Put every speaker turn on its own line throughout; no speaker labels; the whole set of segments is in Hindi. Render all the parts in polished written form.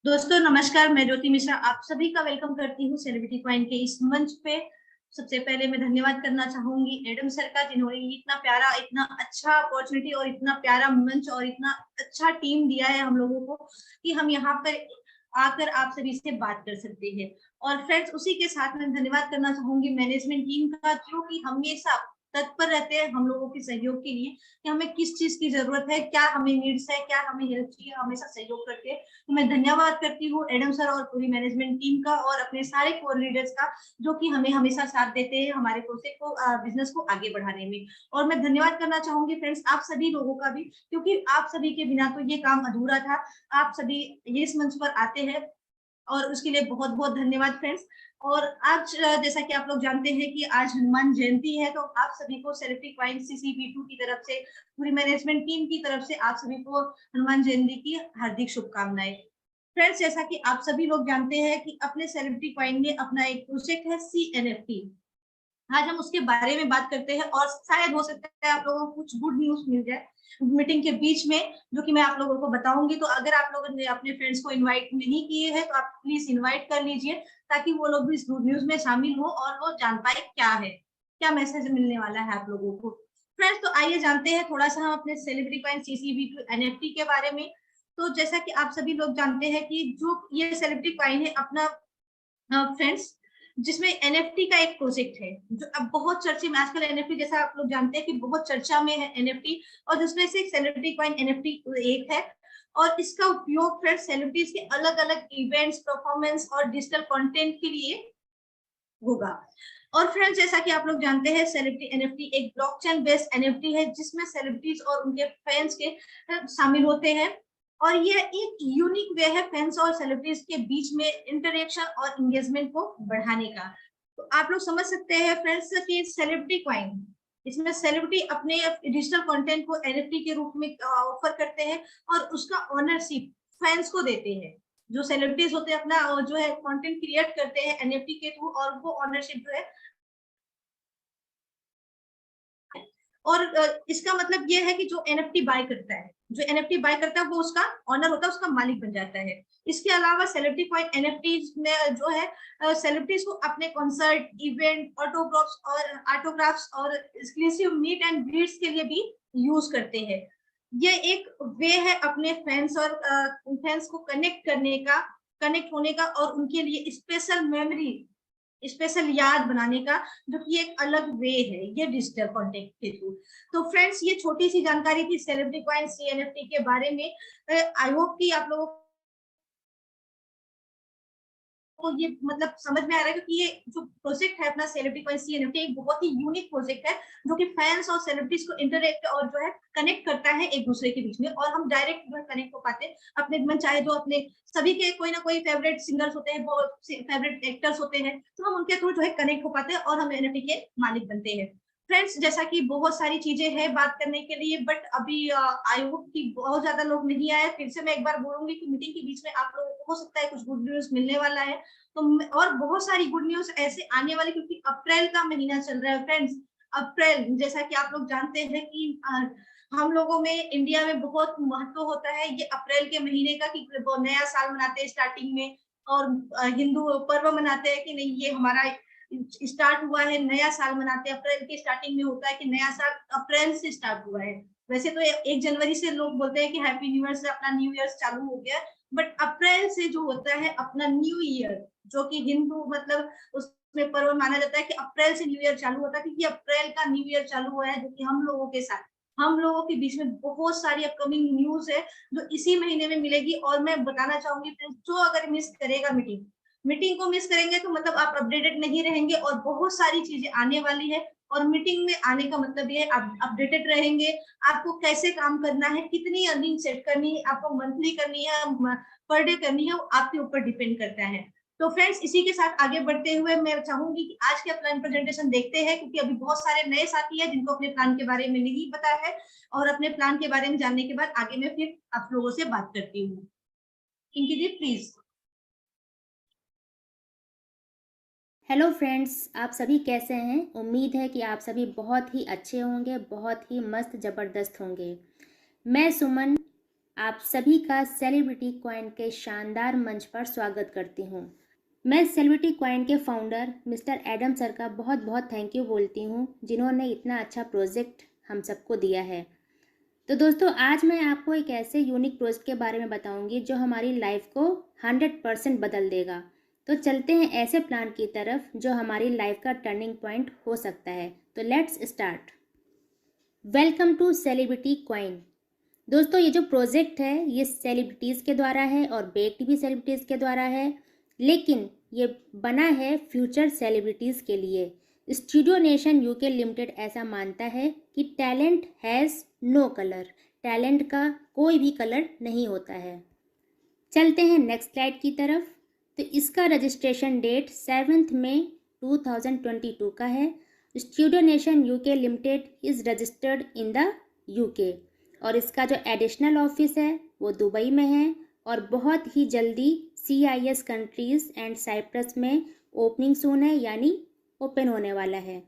दोस्तों नमस्कार, मैं ज्योति मिश्रा आप सभी का वेलकम करती हूँ सेलिब्रिटी क्वाइन के इस मंच पे। सबसे पहले मैं धन्यवाद करना चाहूंगी एडम सर का, जिन्होंने इतना प्यारा, इतना अच्छा अपॉर्चुनिटी और इतना प्यारा मंच और इतना अच्छा टीम दिया है हम लोगों को कि हम यहाँ पर आकर आप सभी से बात कर सकते हैं। और फ्रेंड्स, उसी के साथ मैं धन्यवाद करना चाहूंगी मैनेजमेंट टीम का, जो कि हमेशा तत्पर रहते हैं हम लोगों के सहयोग के लिए कि हमें किस चीज की जरूरत है, क्या हमें नीड्स है, क्या हमें हेल्प चाहिए, हमेशा सहयोग करते हैं। तो मैं धन्यवाद करती हूँ एडम सर और पूरी मैनेजमेंट टीम का और अपने सारे कोर लीडर्स का, जो कि हमें हमेशा साथ देते हैं हमारे प्रोजेक्ट को, बिजनेस को आगे बढ़ाने में। और मैं धन्यवाद करना चाहूंगी फ्रेंड्स आप सभी लोगों का भी, क्योंकि आप सभी के बिना तो ये काम अधूरा था। आप सभी इस मंच पर आते हैं और उसके लिए बहुत बहुत धन्यवाद फ्रेंड्स। और आज जैसा कि आप लोग जानते हैं कि आज हनुमान जयंती है, तो आप सभी को सेलिब्रिटी क्वाइन CCB2 की तरफ से, पूरी मैनेजमेंट टीम की तरफ से आप सभी को हनुमान जयंती की हार्दिक शुभकामनाएं। फ्रेंड्स, जैसा कि आप सभी लोग जानते हैं कि अपने सेलिब्रिटी क्वाइन में अपना एक प्रोजेक्ट है CNFT। आज हम उसके बारे में बात करते हैं और शायद हो सकता है आप लोगों को कुछ गुड न्यूज मिल जाए मीटिंग के बीच में, जो कि मैं आप लोगों को बताऊंगी। तो अगर आप लोगों ने अपने फ्रेंड्स को इनवाइट नहीं किए हैं तो आप प्लीज इनवाइट कर लीजिए, ताकि वो लोग भी इस गुड न्यूज में शामिल हो और वो जान पाए क्या है, क्या मैसेज मिलने वाला है आप लोगों को। फ्रेंड्स, तो आइए जानते हैं थोड़ा सा हम अपने सेलिब्रिटी क्वाइन CCB2 NFT के बारे में। तो जैसा कि आप सभी लोग जानते हैं कि जो ये सेलिब्रिटी क्वाइन है अपना, फ्रेंड्स, जिसमें एनएफटी का एक प्रोजेक्ट है जो अब बहुत चर्चे में, आजकल एनएफटी जैसा आप लोग जानते हैं कि बहुत चर्चा में है एनएफटी, और जिसमें से सेलिब्रिटी क्वाइन एनएफटी एक है। और इसका उपयोग फिर सेलिब्रिटीज के अलग अलग इवेंट्स, परफॉर्मेंस और डिजिटल कंटेंट के लिए होगा। और फ्रेंड्स, जैसा कि आप लोग जानते हैं सेलिब्रिटी एनएफटी एक ब्लॉकचेन बेस्ड एनएफटी है, जिसमें सेलिब्रिटीज और उनके फैंस के शामिल होते हैं। और ये एक यूनिक वे है फैंस और सेलिब्रिटीज के बीच में इंटरेक्शन और एंगेजमेंट को बढ़ाने का। तो आप लोग समझ सकते हैं फ्रेंड्स कि सेलिब्रिटी क्वाइन, इसमें सेलिब्रिटी अपने डिजिटल कंटेंट को एनएफटी के रूप में ऑफर करते हैं और उसका ओनरशिप फैंस को देते हैं। जो सेलिब्रिटीज होते हैं अपना जो है कंटेंट क्रिएट करते हैं एनएफटी के थ्रू, और वो ओनरशिप जो है, और इसका मतलब ये है कि जो एनएफटी बाय करता है, जो एनएफटी बाय करता है वो उसका ऑनर होता है, उसका मालिक बन जाता है। इसके अलावा सेलिब्रिटी क्वाइन एनएफटी में जो है सेलिब्रिटीज को अपने कॉन्सर्ट, इवेंट, ऑटोग्राफ्स और एक्सक्लूसिव मीट एंड ग्रीट्स के लिए भी यूज करते हैं। ये एक वे है अपने फैंस और फैंस को कनेक्ट करने का, कनेक्ट होने का, और उनके लिए स्पेशल मेमोरी, स्पेशल याद बनाने का, जो कि एक अलग वे है ये डिजिटल कंटेंट के थ्रू। तो फ्रेंड्स, ये छोटी सी जानकारी थी सेलिब्रिटी क्वाइन CNFT के बारे में। आई होप कि आप लोगों को ये मतलब समझ में आ रहा है, क्योंकि ये जो प्रोजेक्ट है अपना सेलिब्रिटी क्वाइन CNFT एक बहुत ही यूनिक प्रोजेक्ट है, जो कि फैंस और सेलिब्रिटीज को इंटरेक्ट और जो है कनेक्ट करता है एक दूसरे के बीच में, और हम डायरेक्ट जो है कनेक्ट हो पाते हैं अपने मन चाहे जो अपने सभी के कोई ना कोई फेवरेट सिंगर्स होते हैं, फेवरेट एक्टर्स होते हैं, तो हम उनके थ्रू जो है कनेक्ट हो पाते हैं और हम एनएफटी के मालिक बनते हैं। फ्रेंड्स, जैसा कि बहुत सारी चीजें हैं बात करने के लिए, बट अभी आई होप कि बहुत ज्यादा लोग नहीं आए। फिर से मैं एक बार बोलूंगी कि मीटिंग के बीच में आप लोगों को हो सकता है कुछ गुड न्यूज मिलने वाला है। तो और बहुत सारी गुड न्यूज ऐसे आने वाली, क्योंकि अप्रैल का महीना चल रहा है फ्रेंड्स। अप्रैल, जैसा कि आप लोग जानते हैं कि हम लोगों में इंडिया में बहुत महत्व होता है ये अप्रैल के महीने का, कि वो नया साल मनाते हैं स्टार्टिंग में, और हिंदू पर्व मनाते हैं कि नहीं ये हमारा स्टार्ट हुआ है, नया साल मनाते हैं। अप्रैल के स्टार्टिंग में होता है कि नया साल अप्रैल से स्टार्ट हुआ है। वैसे तो 1 जनवरी से लोग बोलते हैं कि हैप्पी न्यू ईयर से अपना न्यू ईयर चालू हो गया, बट अप्रैल से जो होता है अपना न्यू ईयर, जो कि हिंदू मतलब उसमें पर्व माना जाता है कि अप्रैल से न्यू ईयर चालू होता है, क्योंकि अप्रैल का न्यू ईयर चालू हुआ है, जो कि हम लोगों के साथ, हम लोगों के बीच में बहुत सारी अपकमिंग न्यूज है जो इसी महीने में मिलेगी। और मैं बताना चाहूंगी फ्रेंड्स, जो अगर मिस करेगा मीटिंग, मीटिंग को मिस करेंगे तो मतलब आप अपडेटेड नहीं रहेंगे, और बहुत सारी चीजें आने वाली है। और मीटिंग में आने का मतलब ये आप अपडेटेड रहेंगे, आपको कैसे काम करना है, कितनी अर्निंग सेट करनी है, आपको मंथली करनी है, पर डे करनी है, वो आपके ऊपर डिपेंड करता है। तो फ्रेंड्स, इसी के साथ आगे बढ़ते हुए मैं चाहूंगी कि आज के प्लान प्रेजेंटेशन देखते हैं, क्योंकि अभी बहुत सारे नए साथी हैं जिनको अपने प्लान के बारे में नहीं पता है, और अपने प्लान के बारे में जानने के बाद आगे मैं फिर आप लोगों से बात करती हूँ। इनकी जी प्लीज।
हेलो फ्रेंड्स, आप सभी कैसे हैं? उम्मीद है कि आप सभी बहुत ही अच्छे होंगे, बहुत ही मस्त ज़बरदस्त होंगे। मैं सुमन आप सभी का सेलिब्रिटी क्वाइन के शानदार मंच पर स्वागत करती हूँ। मैं सेलिब्रिटी क्वाइन के फाउंडर मिस्टर एडम सर का बहुत बहुत थैंक यू बोलती हूँ, जिन्होंने इतना अच्छा प्रोजेक्ट हम सबको दिया है। तो दोस्तों, आज मैं आपको एक ऐसे यूनिक प्रोजेक्ट के बारे में बताऊंगी जो हमारी लाइफ को 100% बदल देगा। तो चलते हैं ऐसे प्लान की तरफ जो हमारी लाइफ का टर्निंग पॉइंट हो सकता है। तो let's start. Welcome to Celebrity Coin. दोस्तों, ये जो प्रोजेक्ट है ये सेलिब्रिटीज़ के द्वारा है और बेक्ड भी सेलिब्रिटीज़ के द्वारा है, लेकिन ये बना है फ्यूचर सेलिब्रिटीज़ के लिए। स्टूडियो नेशन यूके लिमिटेड ऐसा मानता है कि talent has no colour, talent का कोई भी कलर नहीं होता है। चलते हैं नेक्स्ट स्लाइड की तरफ। तो इसका रजिस्ट्रेशन डेट 7 मई 2022 का है। Studio nation UK limited is registered in the UK और इसका जो एडिशनल ऑफिस है वो दुबई में है और बहुत ही जल्दी CIS कंट्रीज़ एंड साइप्रस में ओपनिंग सून है, यानी ओपन होने वाला है।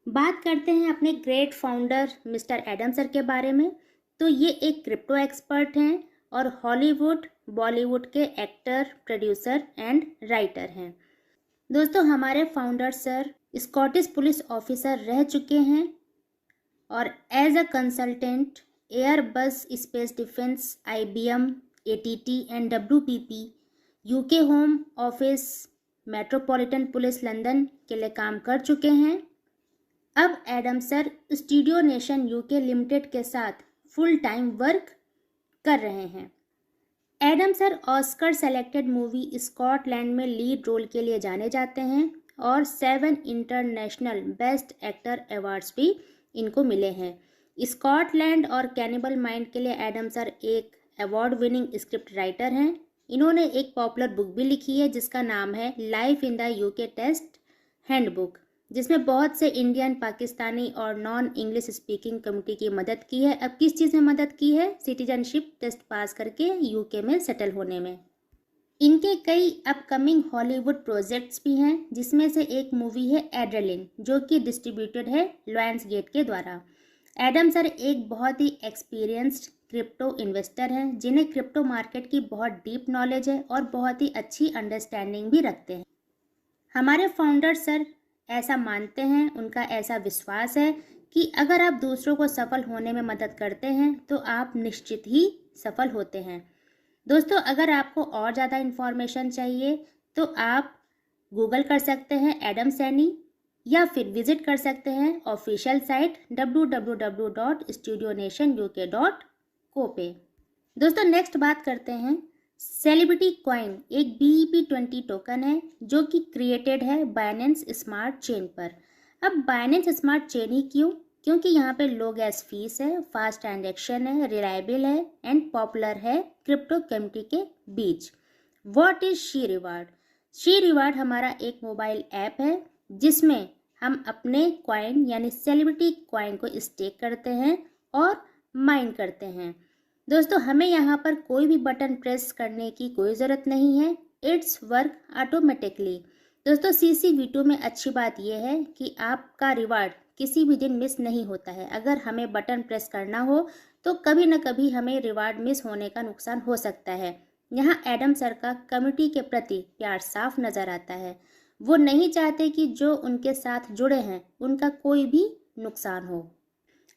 बात करते हैं अपने great founder mister Adam sir के बारे में। तो ये एक क्रिप्टो एक्सपर्ट हैं और हॉलीवुड बॉलीवुड के एक्टर, प्रोड्यूसर एंड राइटर हैं। दोस्तों, हमारे founder sir Scottish police officer रह चुके हैं और as a consultant Airbus space defence, IBM, ATT and WPP, UK home office, Metropolitan Police London के लिए काम कर चुके हैं। अब Adam sir Studio nation UK Limited के साथ फुल टाइम वर्क कर रहे हैं। Adam sir Oscar selected movie Scotland में लीड रोल के लिए जाने जाते हैं और 7 इंटरनेशनल बेस्ट एक्टर अवार्ड्स भी इनको मिले हैं। स्कॉटलैंड और कैनिबल माइंड के लिए एडम सर एक अवार्ड विनिंग स्क्रिप्ट राइटर हैं। इन्होंने एक पॉपुलर बुक भी लिखी है जिसका नाम है Life in the UK Test handbook, जिसमें बहुत से इंडियन, पाकिस्तानी और नॉन इंग्लिश स्पीकिंग कम्युनिटी की मदद की है। अब किस चीज़ में मदद की है? सिटीजनशिप टेस्ट पास करके यूके में सेटल होने में। इनके कई अपकमिंग हॉलीवुड प्रोजेक्ट्स भी हैं, जिसमें से एक मूवी है एड्रेलिन, जो कि डिस्ट्रीब्यूटेड है लायंस गेट के द्वारा। एडम सर एक बहुत ही एक्सपीरियंस्ड क्रिप्टो इन्वेस्टर हैं, जिन्हें क्रिप्टो मार्केट की बहुत डीप नॉलेज है और बहुत ही अच्छी अंडरस्टैंडिंग भी रखते हैं। हमारे फाउंडर सर ऐसा मानते हैं, उनका ऐसा विश्वास है कि अगर आप दूसरों को सफल होने में मदद करते हैं तो आप निश्चित ही सफल होते हैं। दोस्तों, अगर आपको और ज़्यादा इन्फॉर्मेशन चाहिए तो आप गूगल कर सकते हैं एडम सैनी, या फिर विजिट कर सकते हैं ऑफिशियल साइट www.studionationuk.co पे। दोस्तों, नेक्स्ट बात करते हैं सेलिब्रिटी क्वाइन एक BEP20 टोकन है जो कि क्रिएटेड है बाइनेंस स्मार्ट चेन पर। अब बाइनेंस स्मार्ट चेन ही क्यों? क्योंकि यहाँ पे लो गैस फीस है, फास्ट ट्रांजैक्शन है, रिलायबल है एंड पॉपुलर है क्रिप्टो कम्युनिटी के बीच। What is C reward? C reward हमारा एक मोबाइल ऐप है जिसमें हम अपने क्वाइन यानी सेलिब्रिटी क्वाइन को स्टेक करते हैं और माइन करते हैं। दोस्तों, हमें यहाँ पर कोई भी बटन प्रेस करने की कोई ज़रूरत नहीं है, इट्स वर्क ऑटोमेटिकली। दोस्तों, CC-V2 में अच्छी बात यह है कि आपका रिवार्ड किसी भी दिन मिस नहीं होता है। अगर हमें बटन प्रेस करना हो तो कभी न कभी हमें रिवार्ड मिस होने का नुकसान हो सकता है। यहाँ एडम सर का कम्युनिटी के प्रति प्यार साफ नज़र आता है। वो नहीं चाहते कि जो उनके साथ जुड़े हैं उनका कोई भी नुकसान हो।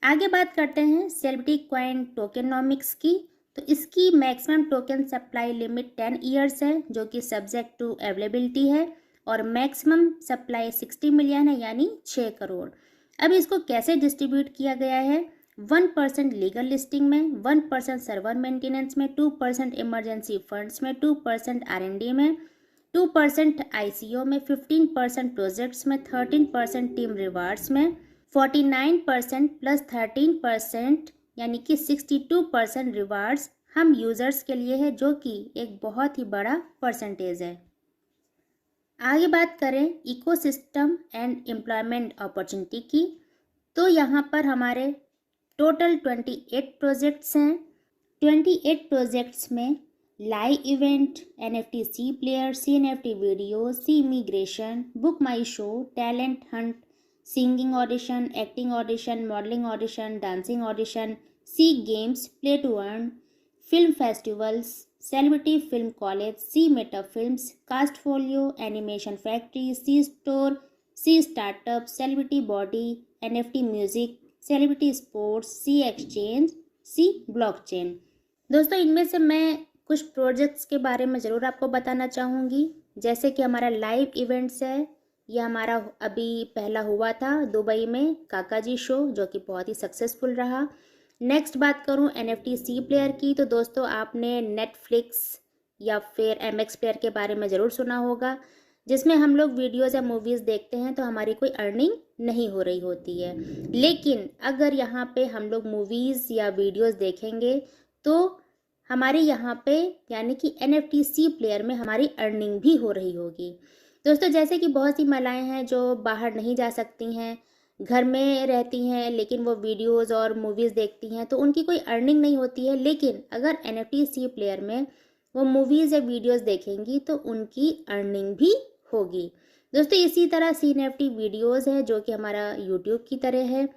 आगे बात करते हैं सेलिब्रिटी क्वाइन टोकेनॉमिक्स की। तो इसकी maximum token supply limit 10 years है, जो कि सब्जेक्ट टू अवेलेबिलिटी है, और मैक्सिमम सप्लाई 60 मिलियन है, यानी 6 करोड़। अब इसको कैसे डिस्ट्रीब्यूट किया गया है? 1% लीगल लिस्टिंग में, 1% सर्वर मेंटेनेंस में, 2% इमरजेंसी फंड्स में, 2% R&D में, 2% ICO में, 15% प्रोजेक्ट्स में, 13% टीम रिवार्ड्स में, 49% प्लस 13% यानी कि 62% रिवार्ड्स हम यूज़र्स के लिए है, जो कि एक बहुत ही बड़ा परसेंटेज है। आगे बात करें इकोसिस्टम एंड एम्प्लॉयमेंट अपॉर्चुनिटी की, तो यहाँ पर हमारे टोटल 28 प्रोजेक्ट्स हैं। 28 प्रोजेक्ट्स में live event, NFT C player, CNFT video, C immigration, book my show, talent hunt, singing audition, acting audition, modelling audition, dancing audition, C games, play to earn, film festivals, celebrity film college, C meta films, castfolio, animation factory, C store, C startup, celebrity body, NFT music, celebrity sports, C exchange, C blockchain. दोस्तों, इनमें से मैं कुछ प्रोजेक्ट्स के बारे में ज़रूर आपको बताना चाहूँगी। जैसे कि हमारा लाइव इवेंट्स है, यह हमारा अभी पहला हुआ था दुबई में काका जी शो, जो कि बहुत ही सक्सेसफुल रहा। नेक्स्ट बात करूं NFT सी प्लेयर की, तो दोस्तों आपने नेटफ्लिक्स या फिर MX प्लेयर के बारे में ज़रूर सुना होगा, जिसमें हम लोग वीडियोज़ या मूवीज़ देखते हैं तो हमारी कोई अर्निंग नहीं हो रही होती है। लेकिन अगर यहाँ पे हम लोग मूवीज़ या वीडियोज़ देखेंगे तो हमारे यहाँ पे यानी कि NFT सी प्लेयर में हमारी अर्निंग भी हो रही होगी। दोस्तों, जैसे कि बहुत सी महिलाएं हैं जो बाहर नहीं जा सकती हैं, घर में रहती हैं, लेकिन वो वीडियोज़ और मूवीज़ देखती हैं तो उनकी कोई अर्निंग नहीं होती है। लेकिन अगर NFT सी प्लेयर में वो मूवीज़ या वीडियोज़ देखेंगी तो उनकी अर्निंग भी होगी। दोस्तों, इसी तरह सी NFT वीडियोज़ है जो कि हमारा यूट्यूब की तरह है।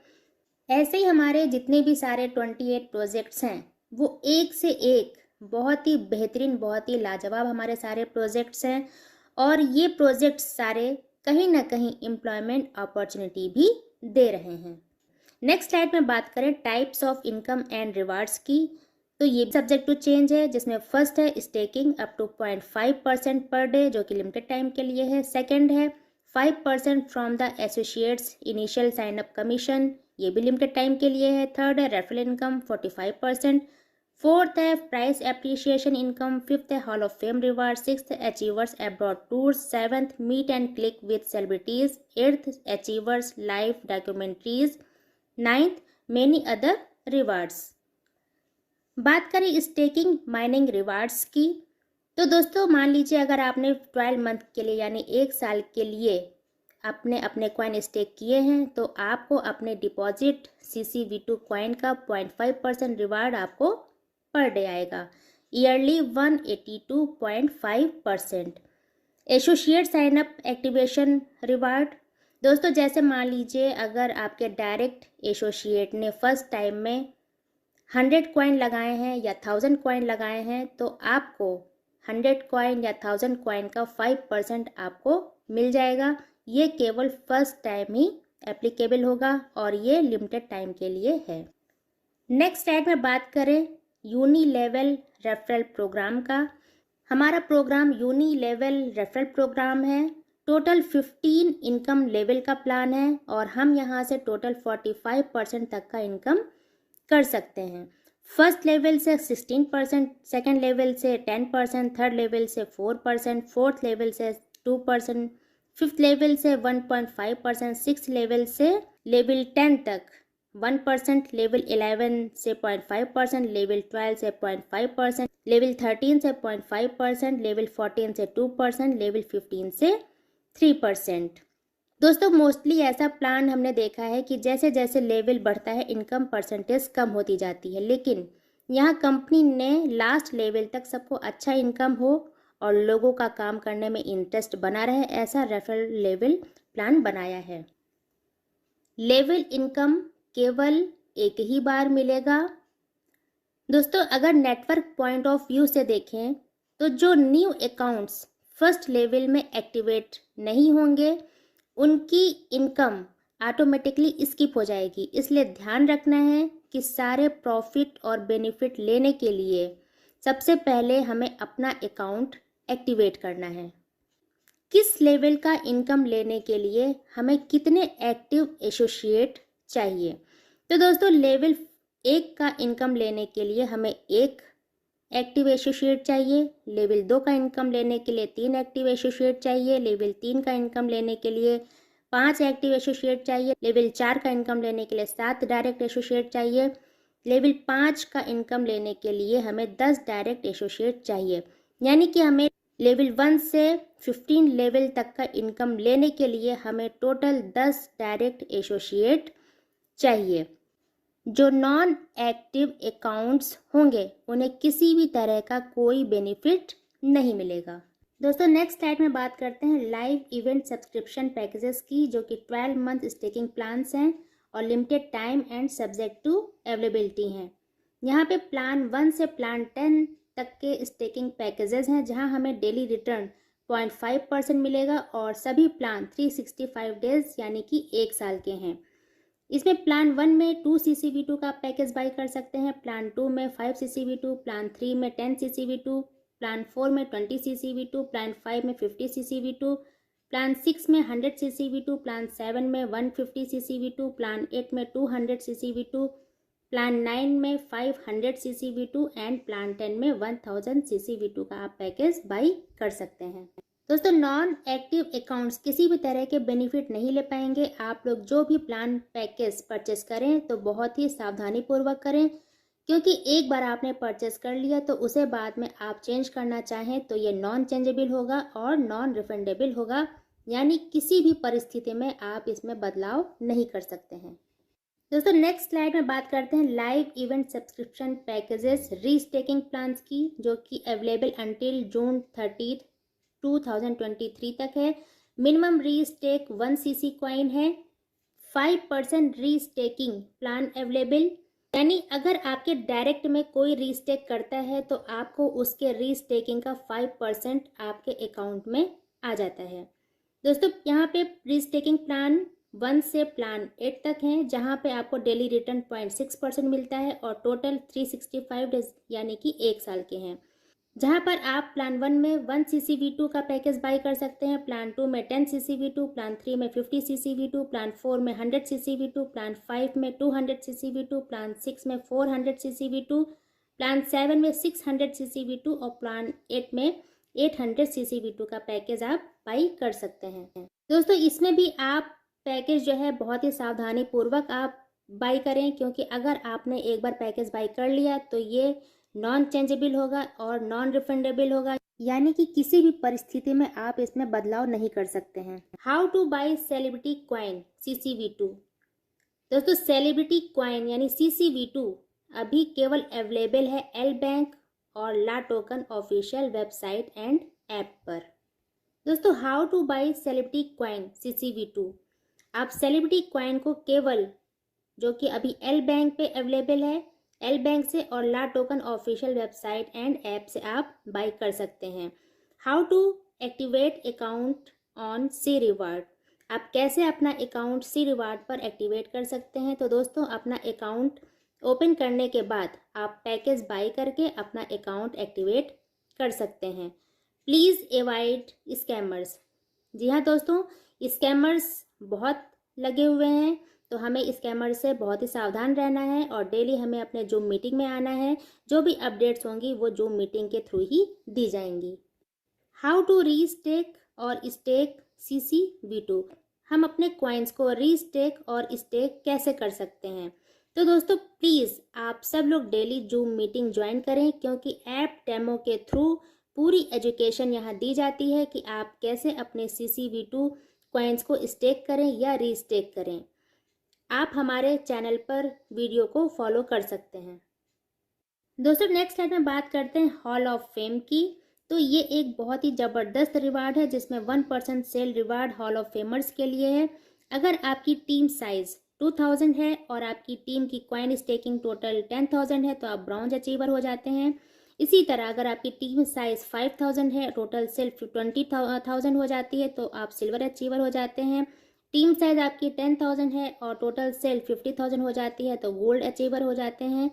ऐसे ही हमारे जितने भी सारे 28 प्रोजेक्ट्स हैं वो एक से एक बहुत ही बेहतरीन, बहुत ही लाजवाब हमारे सारे प्रोजेक्ट्स हैं। और ये प्रोजेक्ट्स सारे कहीं ना कहीं एम्प्लॉयमेंट अपॉर्चुनिटी भी दे रहे हैं। नेक्स्ट स्लाइड में बात करें types of income and rewards की, तो ये सब्जेक्ट टू चेंज है, जिसमें फर्स्ट है staking up to 0.5% per day, जो कि लिमिटेड टाइम के लिए है। सेकंड है 5% from the associates initial sign up commission, ये भी लिमिटेड टाइम के लिए है। थर्ड है रेफरल इनकम 45%। फोर्थ है प्राइस एप्रिसिएशन इनकम। फिफ्थ है hall of fame reward. Sixth achievers abroad tours. Seventh meet and click with celebrities. Eighth achievers live documentaries. Ninth many other rewards. बात करें स्टेकिंग माइनिंग रिवार्ड्स की, तो दोस्तों मान लीजिए अगर आपने 12 मंथ के लिए यानी 1 साल के लिए अपने कॉइन स्टेक किए हैं तो आपको अपने डिपॉजिट CCV2 कॉइन का 0.5% रिवार्ड आपको पर डे आएगा, yearly 182.5%। Associate sign up activation reward, दोस्तों जैसे मान लीजिए अगर आपके डायरेक्ट एसोसिएट ने फर्स्ट टाइम में 100 कॉइन लगाए हैं या 1000 कॉइन लगाए हैं तो आपको 100 कॉइन या 1000 कॉइन का 5% आपको मिल जाएगा। ये केवल फर्स्ट टाइम ही एप्लीकेबल होगा और ये लिमिटेड टाइम के लिए है। नेक्स्ट स्लाइड में बात करें यूनी लेवल रेफरल प्रोग्राम का, हमारा programme uni level referral programme है। टोटल 15 इनकम लेवल का प्लान है और हम यहाँ से टोटल 45% तक का इनकम कर सकते हैं। फर्स्ट लेवल से 16%, सेकेंड लेवल से 10%, थर्ड लेवल से 4%, फोर्थ लेवल से 2%, फिफ्थ लेवल से 1.5%, सिक्स लेवल से लेवल 10 तक 1%, लेवल 11 से 0.5%, लेवल 12 से 0.5%, लेवल 13 से 0.5%, लेवल 14 से 2%, लेवल 15 से 3%। दोस्तों मोस्टली ऐसा प्लान हमने देखा है कि जैसे जैसे लेवल बढ़ता है इनकम परसेंटेज कम होती जाती है, लेकिन यहाँ कंपनी ने लास्ट लेवल तक सबको अच्छा इनकम हो और लोगों का काम करने में इंटरेस्ट बना रहे, ऐसा रेफरल लेवल प्लान बनाया है। लेवल इनकम केवल एक ही बार मिलेगा। दोस्तों अगर नेटवर्क पॉइंट ऑफ व्यू से देखें तो जो न्यू अकाउंट्स फर्स्ट लेवल में एक्टिवेट नहीं होंगे उनकी इनकम ऑटोमेटिकली स्किप हो जाएगी। इसलिए ध्यान रखना है कि सारे प्रॉफिट और बेनिफिट लेने के लिए सबसे पहले हमें अपना अकाउंट एक्टिवेट करना है। किस लेवल का इनकम लेने के लिए हमें कितने एक्टिव एसोसिएट चाहिए, तो दोस्तों लेवल 1 का इनकम लेने के लिए हमें 1 एक्टिव एसोसिएट चाहिए, लेवल 2 का इनकम लेने के लिए 3 एक्टिव एसोसिएट चाहिए, लेवल 3 का इनकम लेने के लिए 5 एक्टिव एसोसिएट चाहिए, लेवल 4 का इनकम लेने के लिए 7 डायरेक्ट एसोसिएट चाहिए, लेवल 5 का इनकम लेने के लिए हमें 10 डायरेक्ट एसोसिएट चाहिए। यानी कि हमें लेवल 1 से 15 लेवल तक का इनकम लेने के लिए हमें टोटल 10 डायरेक्ट एसोसिएट चाहिए। जो नॉन एक्टिव अकाउंट्स होंगे उन्हें किसी भी तरह का कोई बेनिफिट नहीं मिलेगा। दोस्तों नेक्स्ट स्लाइड में बात करते हैं लाइव इवेंट सब्सक्रिप्शन पैकेजेस की, जो कि 12 मंथ स्टेकिंग प्लान्स हैं और limited time and subject to availability हैं। यहाँ पे प्लान 1 से प्लान 10 तक के स्टेकिंग पैकेजेस हैं, जहाँ हमें डेली रिटर्न 0.5% मिलेगा और सभी प्लान 365 डेज यानी कि 1 साल के हैं। इसमें प्लान 1 में 2 CCV2 का पैकेज बाई कर सकते हैं, प्लान 2 में 5 CCV2, प्लान 3 में 10 CCV2, प्लान 4 में 20 CCV2, प्लान 5 में 50 CCV2, प्लान 6 में 100 CCV2, प्लान 7 में 150 CCV2, प्लान 8 में 200 CCV2, प्लान 9 में 500 CCV2 एंड प्लान 10 में 1000 CCV2 का आप पैकेज बाई कर सकते हैं। दोस्तों, नॉन एक्टिव अकाउंट्स किसी भी तरह के बेनिफिट नहीं ले पाएंगे। आप लोग जो भी प्लान पैकेज परचेस करें तो बहुत ही सावधानी पूर्वक करें, क्योंकि एक बार आपने परचेस कर लिया तो उसे बाद में आप चेंज करना चाहें तो ये नॉन चेंजेबल होगा और नॉन रिफंडेबल होगा, यानी किसी भी परिस्थिति में आप इसमें बदलाव नहीं कर सकते हैं। दोस्तों, नेक्स्ट स्लाइड में बात करते हैं live event subscription packages restaking plans की, जो कि अवेलेबल अंटिल जून 30, 2023 तक है। मिनिमम रीस्टेक 1 CC कॉइन है। 5% रीस्टेकिंग प्लान अवेलेबल, यानी अगर आपके डायरेक्ट में कोई रीस्टेक करता है तो आपको उसके रीस्टेकिंग का 5% आपके अकाउंट में आ जाता है। दोस्तों, यहाँ पे रीस्टेकिंग प्लान 1 से प्लान 8 तक हैं, जहाँ पे आपको डेली रिटर्न 0.6% मिलता है और टोटल 365 डेज यानी कि 1 साल के हैं, जहाँ पर आप प्लान 1 में 1 CCV2 का पैकेज बाई कर सकते हैं, प्लान 2 में 10 CCV2, प्लान 3 में 50 CCV2, प्लान 4 में 100 CCV2, प्लान 5 में 200 CCV2, प्लान 6 में 400 CCV2, प्लान 7 में 600 CCV2 और प्लान 8 में 800 CCV2 का पैकेज आप बाई कर सकते हैं। दोस्तों, इसमें भी आप पैकेज जो है बहुत ही सावधानी पूर्वक आप बाई करें, क्योंकि अगर आपने एक बार पैकेज बाई कर लिया तो ये नॉन चेंजेबल होगा और नॉन रिफंडेबल होगा, यानी कि किसी भी परिस्थिति में आप इसमें बदलाव नहीं कर सकते हैं। How to buy celebrity coin CCV2। दोस्तों, सेलिब्रिटी कॉइन यानी CCV2 अभी केवल अवेलेबल है एल बैंक और LATOKEN official website and app पर। दोस्तों, how to buy celebrity coin CCV2। आप सेलिब्रिटी कॉइन को केवल, जो कि अभी एल बैंक पे अवेलेबल है, एल बैंक से और LATOKEN official website and app से आप बाई कर सकते हैं। How to activate account on C reward. आप कैसे अपना अकाउंट सी रिवार्ड पर एक्टिवेट कर सकते हैं। तो दोस्तों, अपना अकाउंट ओपन करने के बाद आप पैकेज बाई करके अपना अकाउंट एक्टिवेट कर सकते हैं। Please avoid scammers. जी हाँ दोस्तों, स्कैमर्स बहुत लगे हुए हैं, तो हमें स्कैमर से बहुत ही सावधान रहना है और डेली हमें अपने जूम मीटिंग में आना है। जो भी अपडेट्स होंगी वो जूम मीटिंग के थ्रू ही दी जाएंगी। हाउ टू रीस्टेक और स्टेक CCV2। हम अपने कॉइन्स को रीस्टेक और स्टेक कैसे कर सकते हैं। तो दोस्तों, प्लीज़ आप सब लोग डेली जूम मीटिंग ज्वाइन करें, क्योंकि ऐप डेमो के थ्रू पूरी एजुकेशन यहाँ दी जाती है कि आप कैसे अपने CCV2 कॉइन्स को स्टेक करें या रीस्टेक करें। आप हमारे चैनल पर वीडियो को फॉलो कर सकते हैं। दोस्तों, नेक्स्ट स्लाइड में बात करते हैं हॉल ऑफ फेम की। तो ये एक बहुत ही ज़बरदस्त रिवार्ड है, जिसमें 1% sale reward hall of famers के लिए है। अगर आपकी टीम साइज 2000 है और आपकी टीम की कॉइन स्टेकिंग टोटल 10,000 है तो आप ब्रॉन्ज अचीवर हो जाते हैं। इसी तरह अगर आपकी टीम साइज 5000 है, टोटल सेल 20,000 हो जाती है तो आप सिल्वर अचीवर हो जाते हैं। टीम साइज आपकी 10,000 है और टोटल सेल 50,000 हो जाती है तो गोल्ड अचीवर हो जाते हैं।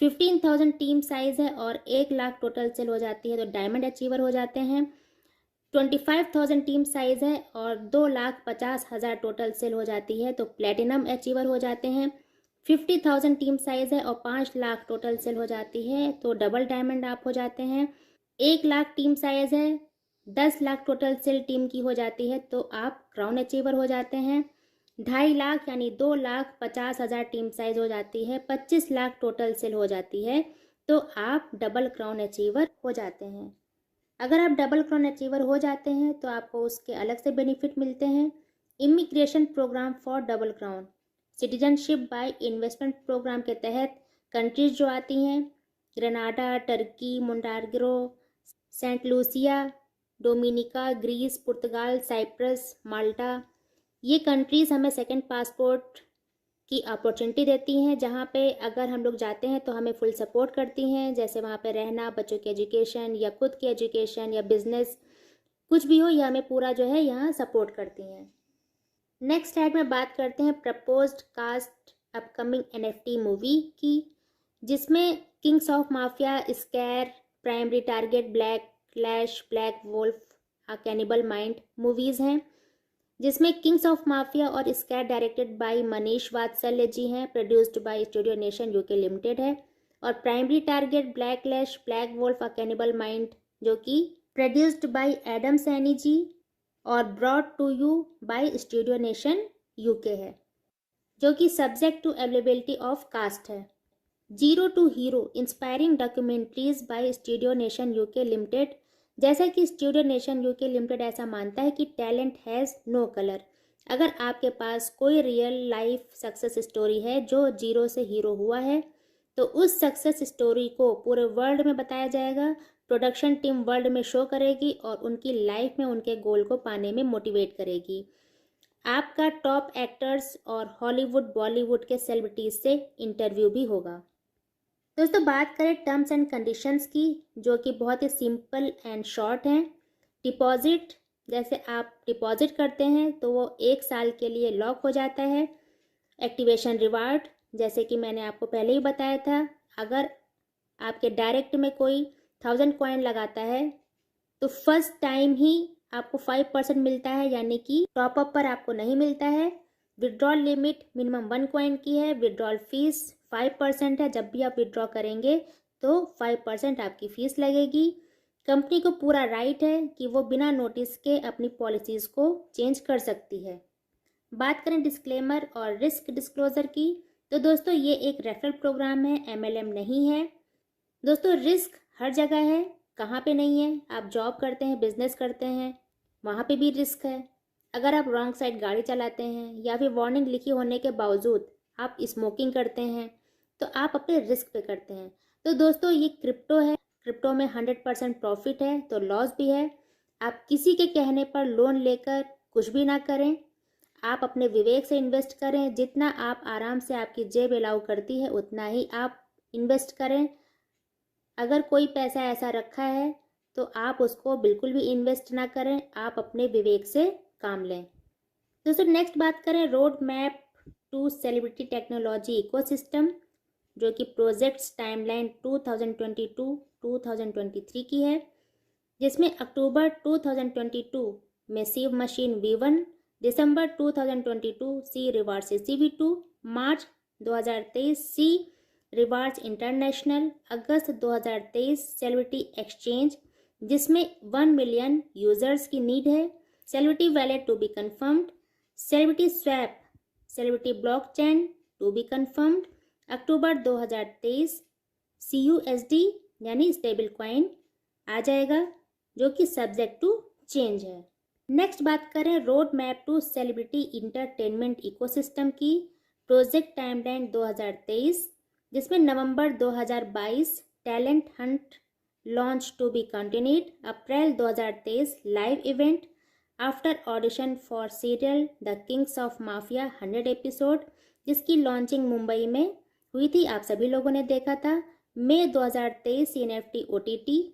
15,000 टीम साइज है और 1 लाख टोटल सेल हो जाती है तो डायमंड अचीवर हो जाते हैं। 25,000 टीम साइज है और 2,50,000 टोटल सेल हो जाती है तो प्लेटिनम अचीवर हो जाते हैं। 50,000 टीम साइज है और 5 लाख टोटल सेल हो जाती है तो डबल डायमंड आप हो जाते हैं। 1 लाख टीम साइज है, 10 लाख टोटल सेल टीम की हो जाती है तो आप क्राउन अचीवर हो जाते हैं। 2.5 लाख यानी 2,50,000 टीम साइज हो जाती है, 25 लाख टोटल सेल हो जाती है तो आप डबल क्राउन अचीवर हो जाते हैं। अगर आप डबल क्राउन अचीवर हो जाते हैं तो आपको उसके अलग से बेनिफिट मिलते हैं। Immigration program for double crown, citizenship by investment program के तहत कंट्रीज जो आती हैं, Grenada, Turkey, Montenegro, Saint Lucia, Dominica, Greece, पुर्तगाल, साइप्रस, माल्टा, ये कंट्रीज़ हमें सेकंड पासपोर्ट की अपॉर्चुनिटी देती हैं, जहाँ पे अगर हम लोग जाते हैं तो हमें फुल सपोर्ट करती हैं, जैसे वहाँ पे रहना, बच्चों की एजुकेशन या खुद की एजुकेशन या बिजनेस कुछ भी हो, ये हमें पूरा जो है यहाँ सपोर्ट करती हैं। नेक्स्ट स्लाइड में बात करते हैं proposed cast upcoming NFT movie की, जिसमें Kings of Mafia, Scar, Primary Target, Black Clash, Black Wolf, Cannibal Mind movies हैं, जिसमें किंग्स ऑफ माफिया और Scar directed by Manish Vatsalya ji हैं, produced by studio nation UK Limited है, और Primary Target, Black Clash, Black Wolf, Cannibal Mind जो कि produced by Adam Saini ji और brought to you by studio nation UK है, जो कि subject to availability of cast है। Zero to hero inspiring documentaries by studio nation UK limited, जैसा कि स्टूडियो नेशन यूके लिमिटेड ऐसा मानता है कि टैलेंट हैज़ नो कलर। अगर आपके पास कोई रियल लाइफ सक्सेस स्टोरी है जो जीरो से हीरो हुआ है, तो उस सक्सेस स्टोरी को पूरे वर्ल्ड में बताया जाएगा, प्रोडक्शन टीम वर्ल्ड में शो करेगी और उनकी लाइफ में उनके गोल को पाने में मोटिवेट करेगी। आपका टॉप एक्टर्स और हॉलीवुड बॉलीवुड के सेलिब्रिटीज से इंटरव्यू भी होगा। दोस्तों बात करें टर्म्स एंड कंडीशंस की, जो कि बहुत ही सिंपल एंड शॉर्ट हैं। डिपॉजिट, जैसे आप डिपॉजिट करते हैं तो वो 1 साल के लिए लॉक हो जाता है। एक्टिवेशन रिवार्ड, जैसे कि मैंने आपको पहले ही बताया था, अगर आपके डायरेक्ट में कोई 1000 कॉइन लगाता है तो फर्स्ट टाइम ही आपको 5% मिलता है, यानी कि टॉप अप पर आपको नहीं मिलता है। विड्रॉल लिमिट मिनिमम 1 कॉइन की है। विड्रॉल फीस 5% है, जब भी आप विड्रॉ करेंगे तो 5% आपकी फीस लगेगी। कंपनी को पूरा राइट है कि वो बिना नोटिस के अपनी पॉलिसीज को चेंज कर सकती है। बात करें डिस्क्लेमर और रिस्क डिस्क्लोजर की, तो दोस्तों ये एक रेफरल प्रोग्राम है, MLM नहीं है। दोस्तों रिस्क हर जगह है, कहाँ पे नहीं है? आप जॉब करते हैं, बिजनेस करते हैं, वहाँ पे भी रिस्क है। अगर आप रॉन्ग साइड गाड़ी चलाते हैं या फिर वार्निंग लिखी होने के बावजूद आप स्मोकिंग करते हैं, तो आप अपने रिस्क पे करते हैं। तो दोस्तों ये क्रिप्टो है, क्रिप्टो में 100% प्रॉफिट है तो लॉस भी है। आप किसी के कहने पर लोन लेकर कुछ भी ना करें, आप अपने विवेक से इन्वेस्ट करें। जितना आप आराम से आपकी जेब अलाउ करती है उतना ही आप इन्वेस्ट करें। अगर कोई पैसा ऐसा रखा है तो आप उसको बिल्कुल भी इन्वेस्ट ना करें, आप अपने विवेक से काम लें। दोस्तों नेक्स्ट बात करें road map to celebrity technology ecosystem, जो कि प्रोजेक्ट्स टाइमलाइन 2022-2023 की है, जिसमें अक्टूबर 2022 में सीव मशीन V1, दिसंबर 2022 सी रिवार्स CV2, मार्च 2023 सी रिवार्स इंटरनेशनल, अगस्त 2023 सेलिब्रिटी एक्सचेंज, जिसमें 1 मिलियन यूजर्स की नीड है। Celebrity wallet to be confirmed, celebrity swap, celebrity blockchain to be confirmed. अक्टूबर 2023 CUSD यानी स्टेबल कॉइन आ जाएगा, जो कि सब्जेक्ट टू चेंज है। नेक्स्ट बात करें road map to celebrity entertainment ecosystem की, प्रोजेक्ट टाइमलाइन 2023, जिसमें नवंबर 2022 talent hunt launch to be continued, अप्रैल 2023 live event after audition for serial the kings of mafia 100 episode, जिसकी लॉन्चिंग मुंबई में हुई थी, आप सभी लोगों ने देखा था। मई 2023 NFT OTT,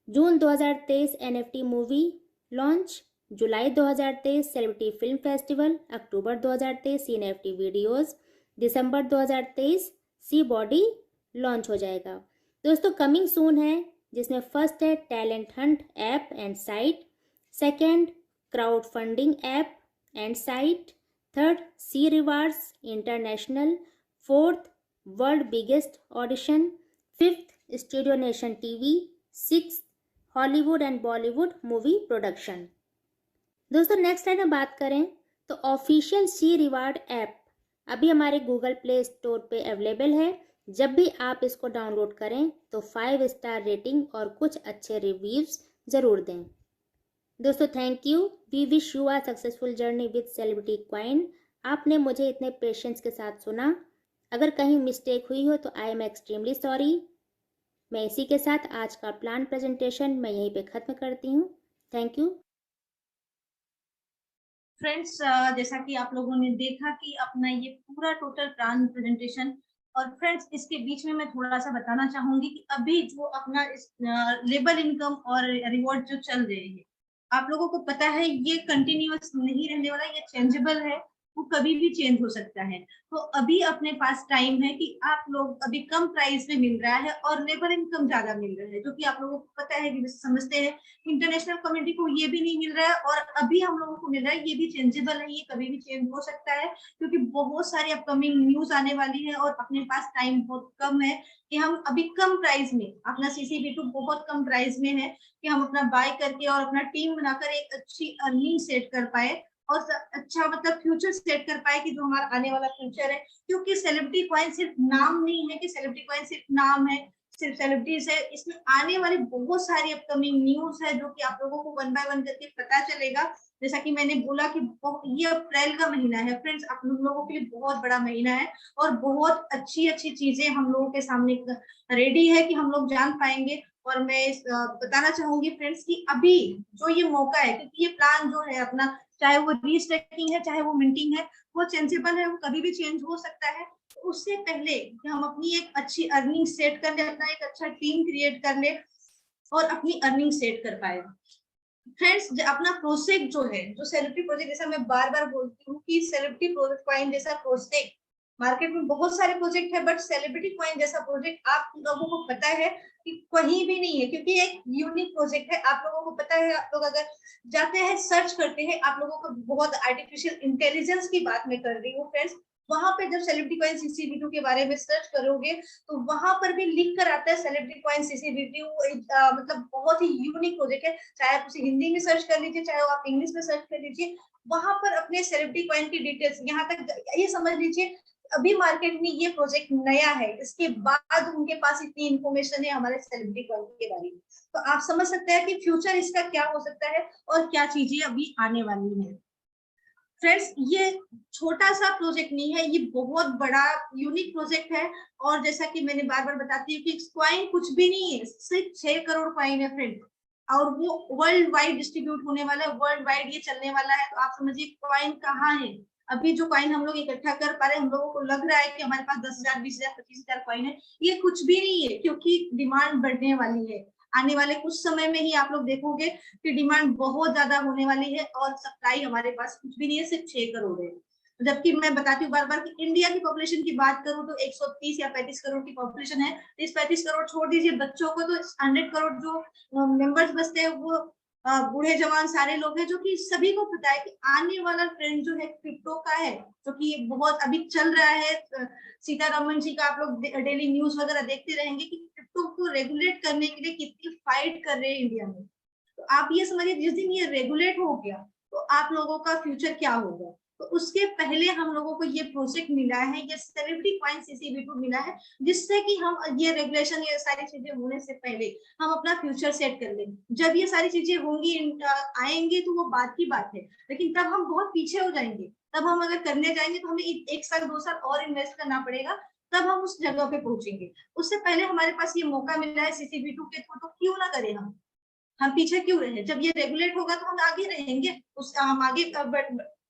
जून 2023 NFT मूवी लॉन्च, जुलाई 2023 सेलिब्रिटी फिल्म फेस्टिवल, अक्टूबर 2023 NFT वीडियोस, दिसंबर 2023 सी बॉडी लॉन्च हो जाएगा। दोस्तों कमिंग सून है, जिसमें फर्स्ट है talent hunt app and site, second crowd funding app and site, third C rewards international, fourth world biggest audition, fifth studio nation TV, six Hollywood and Bollywood movie production. दोस्तों नेक्स्ट टाइम में बात करें तो ऑफिशियल सी रिवार्ड ऐप अभी हमारे गूगल प्ले स्टोर पे अवेलेबल है। जब भी आप इसको डाउनलोड करें तो 5 स्टार रेटिंग और कुछ अच्छे रिव्यूज जरूर दें। दोस्तों thank you, we wish you a successful journey with celebrity coin. आपने मुझे इतने पेशेंस के साथ सुना, अगर कहीं मिस्टेक हुई हो तो आई एम एक्सट्रीमली सॉरी। मैं इसी के साथ आज का प्लान प्रेजेंटेशन मैं यहीं पे ख़त्म करती हूँ। Thank you.
फ्रेंड्स, जैसा कि आप लोगों ने देखा कि अपना ये पूरा टोटल प्लान प्रेजेंटेशन, और फ्रेंड्स इसके बीच में मैं थोड़ा सा बताना चाहूंगी कि अभी जो अपना इस लेबल इनकम और रिवॉर्ड जो चल रहे हैं, आप लोगों को पता है ये कंटिन्यूअस नहीं रहने वाला, ये चेंजेबल है, वो कभी भी चेंज हो सकता है। तो अभी अपने पास टाइम है कि आप लोग, अभी कम प्राइस में मिल रहा है और लेबर इनकम ज्यादा मिल रहा है, जो कि आप लोगों को पता है कि समझते हैं इंटरनेशनल कम्युनिटी को ये भी नहीं मिल रहा है और अभी हम लोगों को मिल रहा है, ये भी चेंजेबल है, ये कभी भी चेंज हो सकता है, क्योंकि बहुत सारी अपकमिंग न्यूज आने वाली है और अपने पास टाइम बहुत कम है कि हम अभी कम प्राइस में अपना CCV2 बहुत कम प्राइस में है कि हम अपना बाय करके और अपना टीम बनाकर एक अच्छी अर्निंग सेट कर पाए और अच्छा मतलब फ्यूचर सेट कर पाए कि जो हमारा आने वाला फ्यूचर है। क्योंकि सेलिब्रिटी कॉइन सिर्फ नाम नहीं है, कि सेलिब्रिटी कॉइन सिर्फ नाम है, सिर्फ सेलिब्रिटीज है, इसमें आने वाली बहुत सारी अपकमिंग न्यूज है जो कि आप लोगों को वन बाय वन करके पता चलेगा। जैसा कि मैंने बोला कि ये अप्रैल का महीना है फ्रेंड्स, आप लोगों के लिए बहुत बड़ा महीना है और बहुत अच्छी अच्छी चीजें हम लोगों के सामने रेडी है कि हम लोग जान पाएंगे। और मैं बताना चाहूंगी फ्रेंड्स कि अभी जो ये मौका है, क्योंकि ये प्लान जो है अपना, चाहे वो रीस्टैकिंग है चाहे वो मिंटिंग है, वो चेंजेबल है, वो कभी भी चेंज हो सकता है। तो उससे पहले कि हम अपनी एक अच्छी अर्निंग सेट कर ले, अपना एक अच्छा टीम क्रिएट कर ले और अपनी अर्निंग सेट कर पाए। फ्रेंड्स, अपना प्रोजेक्ट जो है, जो सेलिब्रिटी प्रोजेक्ट, जैसा मैं बार बार बोलती हूँ कि सेलिब्रिटी प्रोजेक्ट कॉइन जैसा प्रोजेक्ट मार्केट में बहुत सारे प्रोजेक्ट है, बट सेलिब्रिटी कॉइन जैसा प्रोजेक्ट आप लोगों को पता है कि कहीं भी नहीं है, क्योंकि एक यूनिक प्रोजेक्ट है। आप लोगों को पता है, आप लोग अगर जाते हैं सर्च करते हैं, आप लोगों को बहुत आर्टिफिशियल इंटेलिजेंस की बात मैं कर रही हूँ फ्रेंड्स, वहां पे जब सेलिब्रिटी कॉइन CCV2 के बारे में सर्च करोगे तो वहां पर भी लिख कर आता है सेलिब्रिटी कॉइन CCV2, मतलब बहुत ही यूनिक प्रोजेक्ट है। चाहे आप उसे हिंदी में सर्च कर लीजिए, चाहे आप इंग्लिश में सर्च कर लीजिए, वहां पर अपने सेलिब्रिटी कॉइन की डिटेल्स, यहाँ तक ये समझ लीजिए अभी मार्केट में ये प्रोजेक्ट नया है, इसके बाद उनके पास इतनी इंफॉर्मेशन है हमारे सेलिब्रिटी कॉइन के बारे में। तो आप समझ सकते हैं कि फ्यूचर इसका क्या हो सकता है और क्या चीजें अभी आने वाली है। फ्रेंड्स, ये छोटा सा प्रोजेक्ट नहीं है, ये बहुत बड़ा यूनिक प्रोजेक्ट है। और जैसा कि मैंने बार बार बताती हूँ कि कॉइन कुछ भी नहीं है, सिर्फ 6 करोड़ कॉइन है फ्रेंड, और वो वर्ल्ड वाइड डिस्ट्रीब्यूट होने वाला है, वर्ल्ड वाइड ये चलने वाला है। तो आप समझिए कॉइन कहाँ है। अभी जो कॉइन हम लोग इकट्ठा कर पा रहे हैं, हम लोगों को लग रहा है कि हमारे पास 10,000, 20,000, 25,000 कॉइन है, ये कुछ भी नहीं है, क्योंकि डिमांड बढ़ने वाली है। आने वाले कुछ समय में ही आप लोग देखोगे कि डिमांड बहुत ज्यादा होने वाली है और सप्लाई हमारे पास कुछ भी नहीं है, सिर्फ 6 करोड़ है। जबकि मैं बताती हूँ बार बार कि इंडिया की पॉपुलेशन की बात करूं तो 130 या 35 करोड़ की पॉपुलेशन है। इस 35 करोड़ छोड़ दीजिए बच्चों को, तो 100 करोड़ जो मेंबर्स बसते हैं वो बूढ़े जवान सारे लोग हैं, जो कि सभी को पता है कि आने वाला ट्रेंड जो है क्रिप्टो का है, जो कि बहुत अभी चल रहा है। सीतारमन जी का आप लोग डेली न्यूज वगैरह देखते रहेंगे कि क्रिप्टो को रेगुलेट करने के लिए कितनी फाइट कर रहे हैं इंडिया में। तो आप ये समझिए जिस दिन ये रेगुलेट हो गया तो आप लोगों का फ्यूचर क्या होगा। तो उसके पहले हम लोगों को ये प्रोजेक्ट मिला है, ये सेलिब्रिटी कॉइन CCV2 मिला है, जिससे कि हम ये रेगुलेशन, ये सारी चीजें होने से पहले हम अपना फ्यूचर सेट कर लें। जब ये सारी चीजें होंगी, आएंगे, तो वो बात की बात है, लेकिन तब हम बहुत पीछे हो जाएंगे। तब हम अगर करने जाएंगे तो हमें 1 साल 2 साल और इन्वेस्ट करना पड़ेगा, तब हम उस जगह पे पहुंचेंगे। उससे पहले हमारे पास ये मौका मिला है CCV2 के थ्रू, तो क्यों ना करें हम पीछे क्यों रहे। जब ये रेगुलेट होगा तो हम आगे रहेंगे, उस हम आगे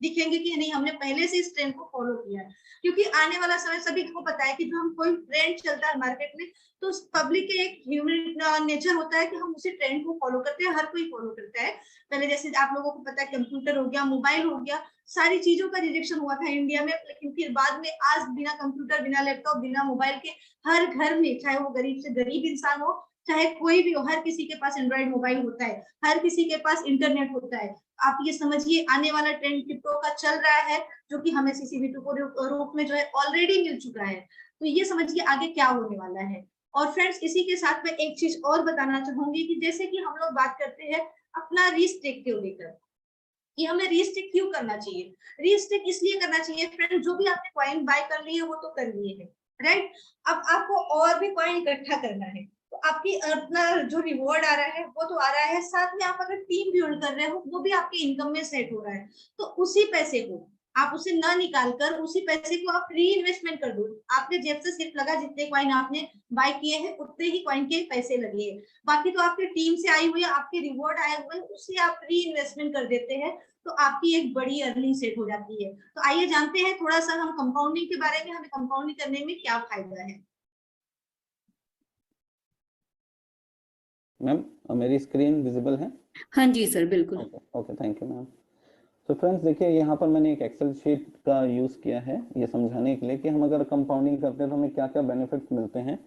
दिखेंगे कि नहीं हमने पहले से इस ट्रेंड को फॉलो किया है। क्योंकि आने वाला समय सभी को पता है कि जो हम कोई ट्रेंड चलता है मार्केट में, तो पब्लिक के एक ह्यूमन नेचर होता है कि हम उसी ट्रेंड को फॉलो करते हैं, हर कोई फॉलो करता है। पहले जैसे आप लोगों को पता है कंप्यूटर हो गया, मोबाइल हो गया, सारी चीजों का रिजेक्शन हुआ था इंडिया में, लेकिन फिर बाद में आज बिना कंप्यूटर, बिना लैपटॉप, बिना मोबाइल के हर घर में, चाहे वो गरीब से गरीब इंसान हो, चाहे कोई भी हो, हर किसी के पास एंड्रॉइड मोबाइल होता है, हर किसी के पास इंटरनेट होता है। आप ये समझिए आने वाला ट्रेंड क्रिप्टो का चल रहा है, जो कि हमें CCV2 को रूप में जो है ऑलरेडी मिल चुका है। तो ये समझिए आगे क्या होने वाला है। और फ्रेंड्स, इसी के साथ मैं एक चीज और बताना चाहूंगी कि जैसे कि हम लोग बात करते हैं अपना रीस्टेक को लेकर कि हमें रीस्टेक क्यों करना चाहिए। रीस्टेक इसलिए करना चाहिए फ्रेंड, जो भी आपने कॉइन बाय कर लिए वो तो कर लिए है, राइट। अब आपको और भी कॉइन इकट्ठा करना है, तो आपकी अपना जो रिवॉर्ड आ रहा है वो तो आ रहा है, साथ में आप अगर टीम बिल्ड कर रहे हो वो भी आपके इनकम में सेट हो रहा है। तो उसी पैसे को आप उसे ना निकाल कर उसी पैसे को आप री इन्वेस्टमेंट कर दो। आपके जेब से सिर्फ लगा जितने कॉइन आपने बाय किए हैं उतने ही कॉइन के पैसे लगे हैं, बाकी तो आपकी टीम से आई हुई है, आपके रिवॉर्ड आए हुए हैं, उसे आप री इन्वेस्टमेंट कर देते हैं, तो आपकी एक बड़ी अर्निंग सेट हो जाती है। तो आइए जानते हैं थोड़ा सा हम कंपाउंडिंग के बारे में, हमें कंपाउंडिंग करने में क्या फायदा है।
मैम मेरी स्क्रीन विजिबल है?
हाँ जी सर, बिल्कुल।
Okay, thank you ma'am. तो फ्रेंड्स देखिए, यहाँ पर मैंने एक एक्सेल शीट का यूज़ किया है ये समझाने के लिए कि हम अगर कंपाउंडिंग करते हैं तो हमें क्या क्या बेनिफिट्स मिलते हैं।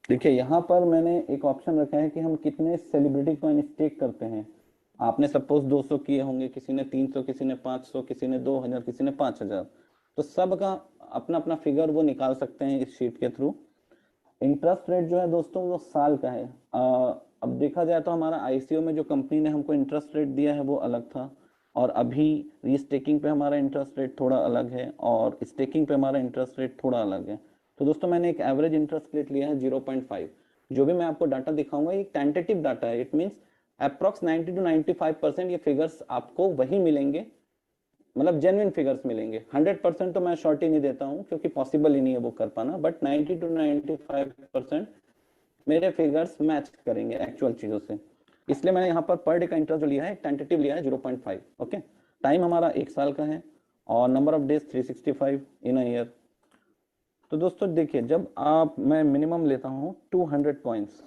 देखिए यहाँ पर मैंने एक ऑप्शन रखा है कि हम कितने सेलिब्रिटी कॉइन स्टेक करते हैं। आपने सपोज 200 किए होंगे, किसी ने 300, किसी ने 500, किसी ने 2000, किसी ने 5000, तो सबका अपना अपना फिगर वो निकाल सकते हैं इस शीट के थ्रू। इंटरेस्ट रेट जो है दोस्तों वो साल का है। अब देखा जाए तो हमारा आईसीओ में जो कंपनी ने हमको इंटरेस्ट रेट दिया है वो अलग था, और अभी रीस्टेकिंग पे हमारा इंटरेस्ट रेट थोड़ा अलग है, और स्टेकिंग पे हमारा इंटरेस्ट रेट थोड़ा अलग है। तो दोस्तों मैंने एक एवरेज इंटरेस्ट रेट लिया है 0.5। जो भी मैं आपको डाटा दिखाऊंगा ये टेंटेटिव डाटा है, इट मीन्स अप्रॉक्स 90 to 95% ये फिगर्स आपको वही मिलेंगे, मतलब जेन्युइन फिगर्स मिलेंगे। 100% तो मैं शॉर्ट ही नहीं देता हूँ क्योंकि पॉसिबल ही नहीं है वो कर पाना, बट 90 to 95% मेरे फिगर्स मैच करेंगे एक्चुअल चीजों से। इसलिए मैंने यहाँ पर पर डे का इंटरेस्ट जो लिया है टेंटेटिव लिया है 0.5। ओके, टाइम हमारा 1 साल का है और number of days 365 in a year. तो दोस्तों देखिए, जब मैं मिनिमम लेता हूँ 200 कॉइन्स,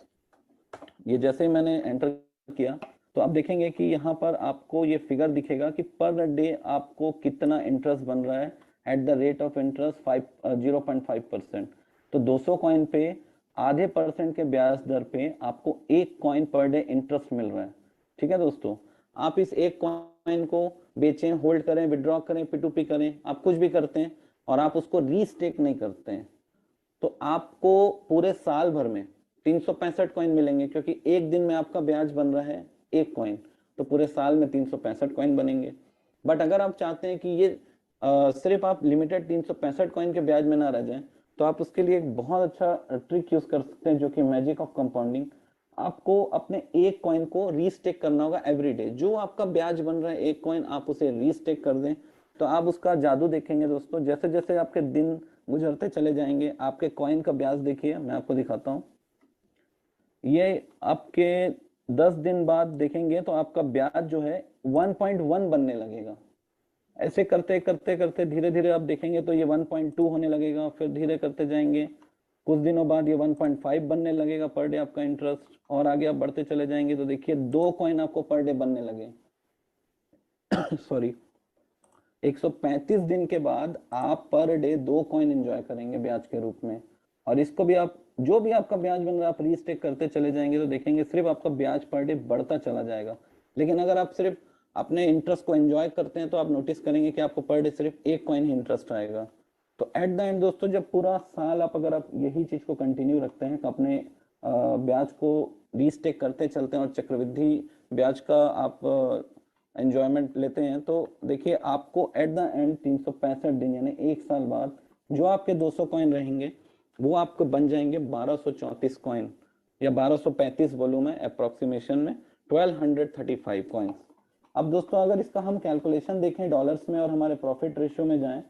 ये जैसे ही मैंने एंटर किया तो आप देखेंगे कि यहाँ पर आपको ये फिगर दिखेगा कि पर डे आपको कितना इंटरेस्ट बन रहा है at the rate of interest 0.5%। तो 200 कॉइन पे आधे % के ब्याज दर पे आपको 1 कॉइन पर डे इंटरेस्ट मिल रहा है। ठीक है दोस्तों, आप इस 1 कॉइन को बेचें, होल्ड करें, विड्रॉ करें, P2P करें, आप कुछ भी करते हैं और आप उसको रीस्टेक नहीं करते हैं, तो आपको पूरे साल भर में 365 कॉइन मिलेंगे, क्योंकि एक दिन में आपका ब्याज बन रहा है 1 कॉइन, तो पूरे साल में 365 कॉइन बनेंगे। बट अगर आप चाहते हैं कि ये सिर्फ आप लिमिटेड 365 कॉइन के ब्याज में ना रह जाएं, तो आप उसके लिए एक बहुत अच्छा ट्रिक यूज कर सकते हैं जो कि मैजिक ऑफ कंपाउंडिंग। आपको अपने 1 कॉइन को रीस्टेक करना होगा एवरी डे। जो आपका ब्याज बन रहा है 1 कॉइन, आप उसे रीस्टेक कर दें, तो आप उसका जादू देखेंगे दोस्तों। जैसे जैसे आपके दिन गुजरते चले जाएंगे, आपके कॉइन का ब्याज देखिए, मैं आपको दिखाता हूँ। ये आपके 10 दिन बाद देखेंगे तो आपका ब्याज जो है 1.1 बनने लगेगा। ऐसे करते करते करते धीरे धीरे आप देखेंगे तो ये 1.2 होने लगेगा, फिर धीरे करते जाएंगे, कुछ दिनों बाद ये 1.5 बनने लगेगा पर डे आपका इंटरेस्ट, और आगे आप बढ़ते चले जाएंगे तो देखिए 2 कॉइन आपको पर डे बनने लगे। सॉरी, 135 दिन के बाद आप पर डे 2 कॉइन एंजॉय करेंगे ब्याज के रूप में। और इसको भी आप, जो भी आपका ब्याज बन रहा है आप रीस्टेक करते चले जाएंगे तो देखेंगे सिर्फ आपका ब्याज पर डे बढ़ता चला जाएगा। लेकिन अगर आप सिर्फ अपने इंटरेस्ट को एंजॉय करते हैं तो आप नोटिस करेंगे कि आपको पर डे सिर्फ 1 कॉइन ही इंटरेस्ट आएगा। तो एट द एंड दोस्तों, जब पूरा साल आप अगर आप यही चीज को कंटिन्यू रखते हैं, अपने ब्याज को रीस्टेक करते चलते हैं और चक्रवृद्धि ब्याज का आप एंजॉयमेंट लेते हैं, तो देखिए आपको एट द एंड 365 दिन यानी 1 साल बाद जो आपके 200 कॉइन रहेंगे वो आपको बन जाएंगे 1234 कॉइन, या 1235 बोलूं मैं अप्रोक्सीमेशन में, 1235 कॉइन्स। अब दोस्तों अगर इसका हम कैलकुलेशन देखें डॉलर्स में और हमारे प्रॉफिट रेशियो में जाएं,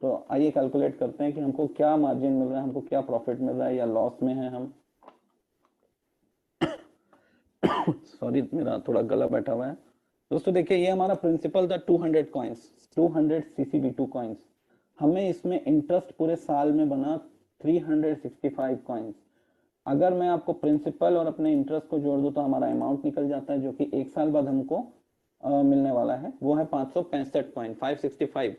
तो आइए कैलकुलेट करते हैं कि हमको क्या मार्जिन मिल रहा है, हमको क्या प्रॉफिट मिल रहा है, या लॉस में है हम। सॉरी, मेरा थोड़ा गला बैठा हुआ है दोस्तों। देखिए ये हमारा प्रिंसिपल था 200 कॉइन्स, 200 CCB2 कॉइन्स। हमें इसमें इंटरेस्ट पूरे साल में बना 365 कॉइन्स। अगर मैं आपको प्रिंसिपल और अपने इंटरेस्ट को जोड़ दूं तो हमारा अमाउंट निकल जाता है जो कि 1 साल बाद हमको मिलने वाला है, वो है 565 कॉइन, 565।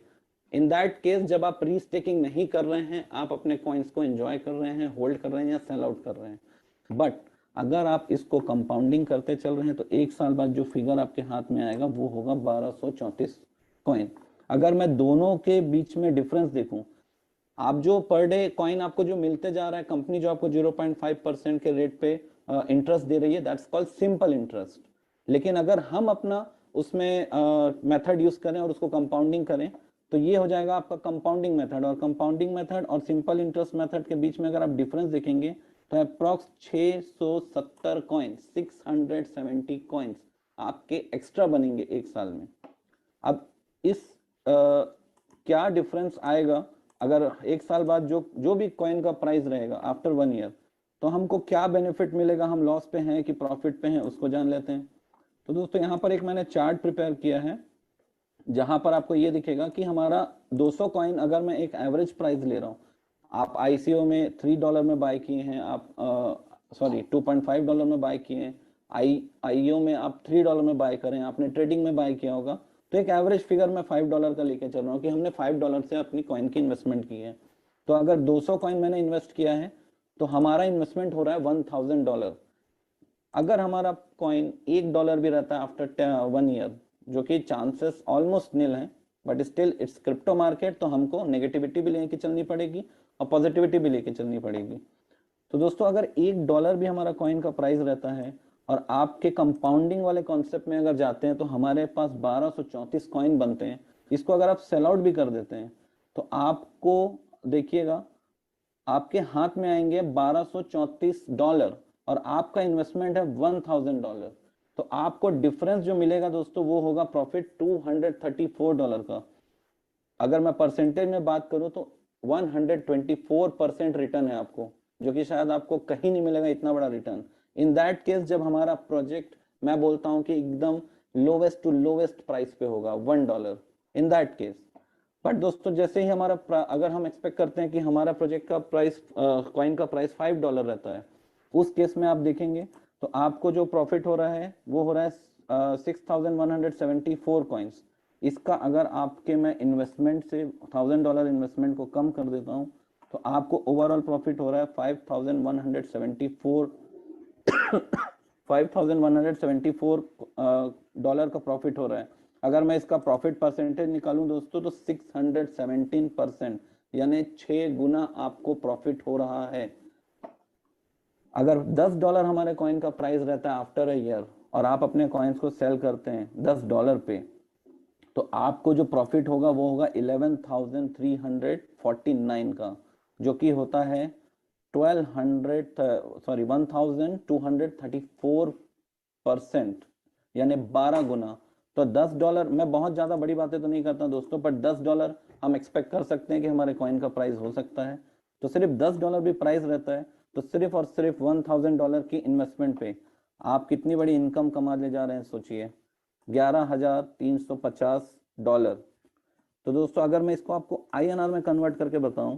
इन दैट केस जब आप रीस्टेकिंग नहीं कर रहे हैं, आप अपने कॉइन्स को एंजॉय कर रहे हैं, होल्ड कर रहे हैं या सेल आउट कर रहे हैं। बट अगर आप इसको कंपाउंडिंग करते चल रहे हैं तो 1 साल बाद जो फिगर आपके हाथ में आएगा वो होगा 1234 कॉइन। अगर मैं दोनों के बीच में डिफरेंस देखूं, आप जो पर डे कॉइन आपको जो मिलते जा रहा है, कंपनी जो आपको 0.5% के रेट पे इंटरेस्ट दे रही है, दैट्स कॉल्ड सिंपल इंटरेस्ट। लेकिन अगर हम अपना उसमें मेथड यूज करें और उसको कंपाउंडिंग करें तो ये हो जाएगा आपका कंपाउंडिंग मेथड। और कंपाउंडिंग मेथड और सिंपल इंटरेस्ट मेथड के बीच में अगर आप डिफरेंस देखेंगे तो अप्रॉक्स 670 कॉइन, 670 कॉइन्स आपके एक्स्ट्रा बनेंगे 1 साल में। अब इस क्या डिफरेंस आएगा अगर एक साल बाद जो भी कॉइन का प्राइस रहेगा आफ्टर 1 ईयर, तो हमको क्या बेनिफिट मिलेगा, हम लॉस पे हैं कि प्रॉफिट पे हैं, उसको जान लेते हैं। तो दोस्तों यहाँ पर एक मैंने चार्ट प्रिपेयर किया है जहां पर आपको ये दिखेगा कि हमारा 200 कॉइन अगर मैं एक एवरेज प्राइस ले रहा हूँ, आप आईसीओ में $3 में बाय किए हैं, आप सॉरी $2.5 में बाय किए हैं, आईईओ में आप $3 में बाय करें, आपने ट्रेडिंग में बाय किया होगा, तो एक एवरेज फिगर मैं $5 का लेके चल रहा हूँ कि हमने $5 से अपनी कॉइन की इन्वेस्टमेंट की है। तो अगर 200 कॉइन मैंने इन्वेस्ट किया है तो हमारा इन्वेस्टमेंट हो रहा है $1000। अगर हमारा कॉइन $1 भी रहता है आफ्टर 1 ईयर, जो कि चांसेस ऑलमोस्ट नील है, but still it's crypto market, तो हमको नेगेटिविटी भी लेके चलनी पड़ेगी और पॉजिटिविटी भी लेके चलनी पड़ेगी। तो दोस्तों अगर $1 भी हमारा कॉइन का प्राइस रहता है और आपके कंपाउंडिंग वाले कॉन्सेप्ट में अगर जाते हैं तो हमारे पास 1234 कॉइन बनते हैं। इसको अगर आप सेल आउट भी कर देते हैं तो आपको देखिएगा आपके हाथ में आएंगे $1234 और आपका इन्वेस्टमेंट है $1000। तो आपको डिफरेंस जो मिलेगा दोस्तों वो होगा प्रॉफिट $234 का। अगर मैं परसेंटेज में बात करूं तो 124% रिटर्न है आपको, जो कि शायद आपको कहीं नहीं मिलेगा इतना बड़ा रिटर्न। इन दैट केस जब हमारा प्रोजेक्ट मैं बोलता हूं कि एकदम लोवेस्ट टू लोवेस्ट प्राइस पे होगा $1 इन दैट केस। बट दोस्तों जैसे ही हमारा अगर हम एक्सपेक्ट करते हैं कि हमारा प्रोजेक्ट का प्राइस कॉइन का प्राइस $5 रहता है, उस केस में आप देखेंगे तो आपको जो प्रॉफिट हो रहा है वो हो रहा है 6174 कॉइन्स। इसका अगर आपके मैं इन्वेस्टमेंट से $1000 इन्वेस्टमेंट को कम कर देता हूं तो आपको ओवरऑल प्रॉफिट हो रहा है 5174 डॉलर का प्रॉफिट हो रहा है। अगर मैं इसका प्रॉफिट परसेंटेज निकालूं दोस्तों तो 617%, यानी 6 गुना आपको प्रॉफिट हो रहा है। अगर $10 हमारे कॉइन का प्राइस रहता है आफ्टर अ ईयर और आप अपने कॉइन्स को सेल करते हैं $10 पे, तो आपको जो प्रॉफिट होगा वो होगा 11,349 का, जो कि होता है 1234%, यानी 12 गुना। तो $10, मैं बहुत ज्यादा बड़ी बातें तो नहीं करता दोस्तों, बट $10 हम एक्सपेक्ट कर सकते हैं कि हमारे कॉइन का प्राइस हो सकता है। तो सिर्फ $10 भी प्राइस रहता है तो सिर्फ और सिर्फ $1000 की इन्वेस्टमेंट पे आप कितनी बड़ी इनकम कमा ले जा रहे हैं, सोचिए, $11,350। तो दोस्तों अगर मैं इसको आपको INR में कन्वर्ट करके बताऊं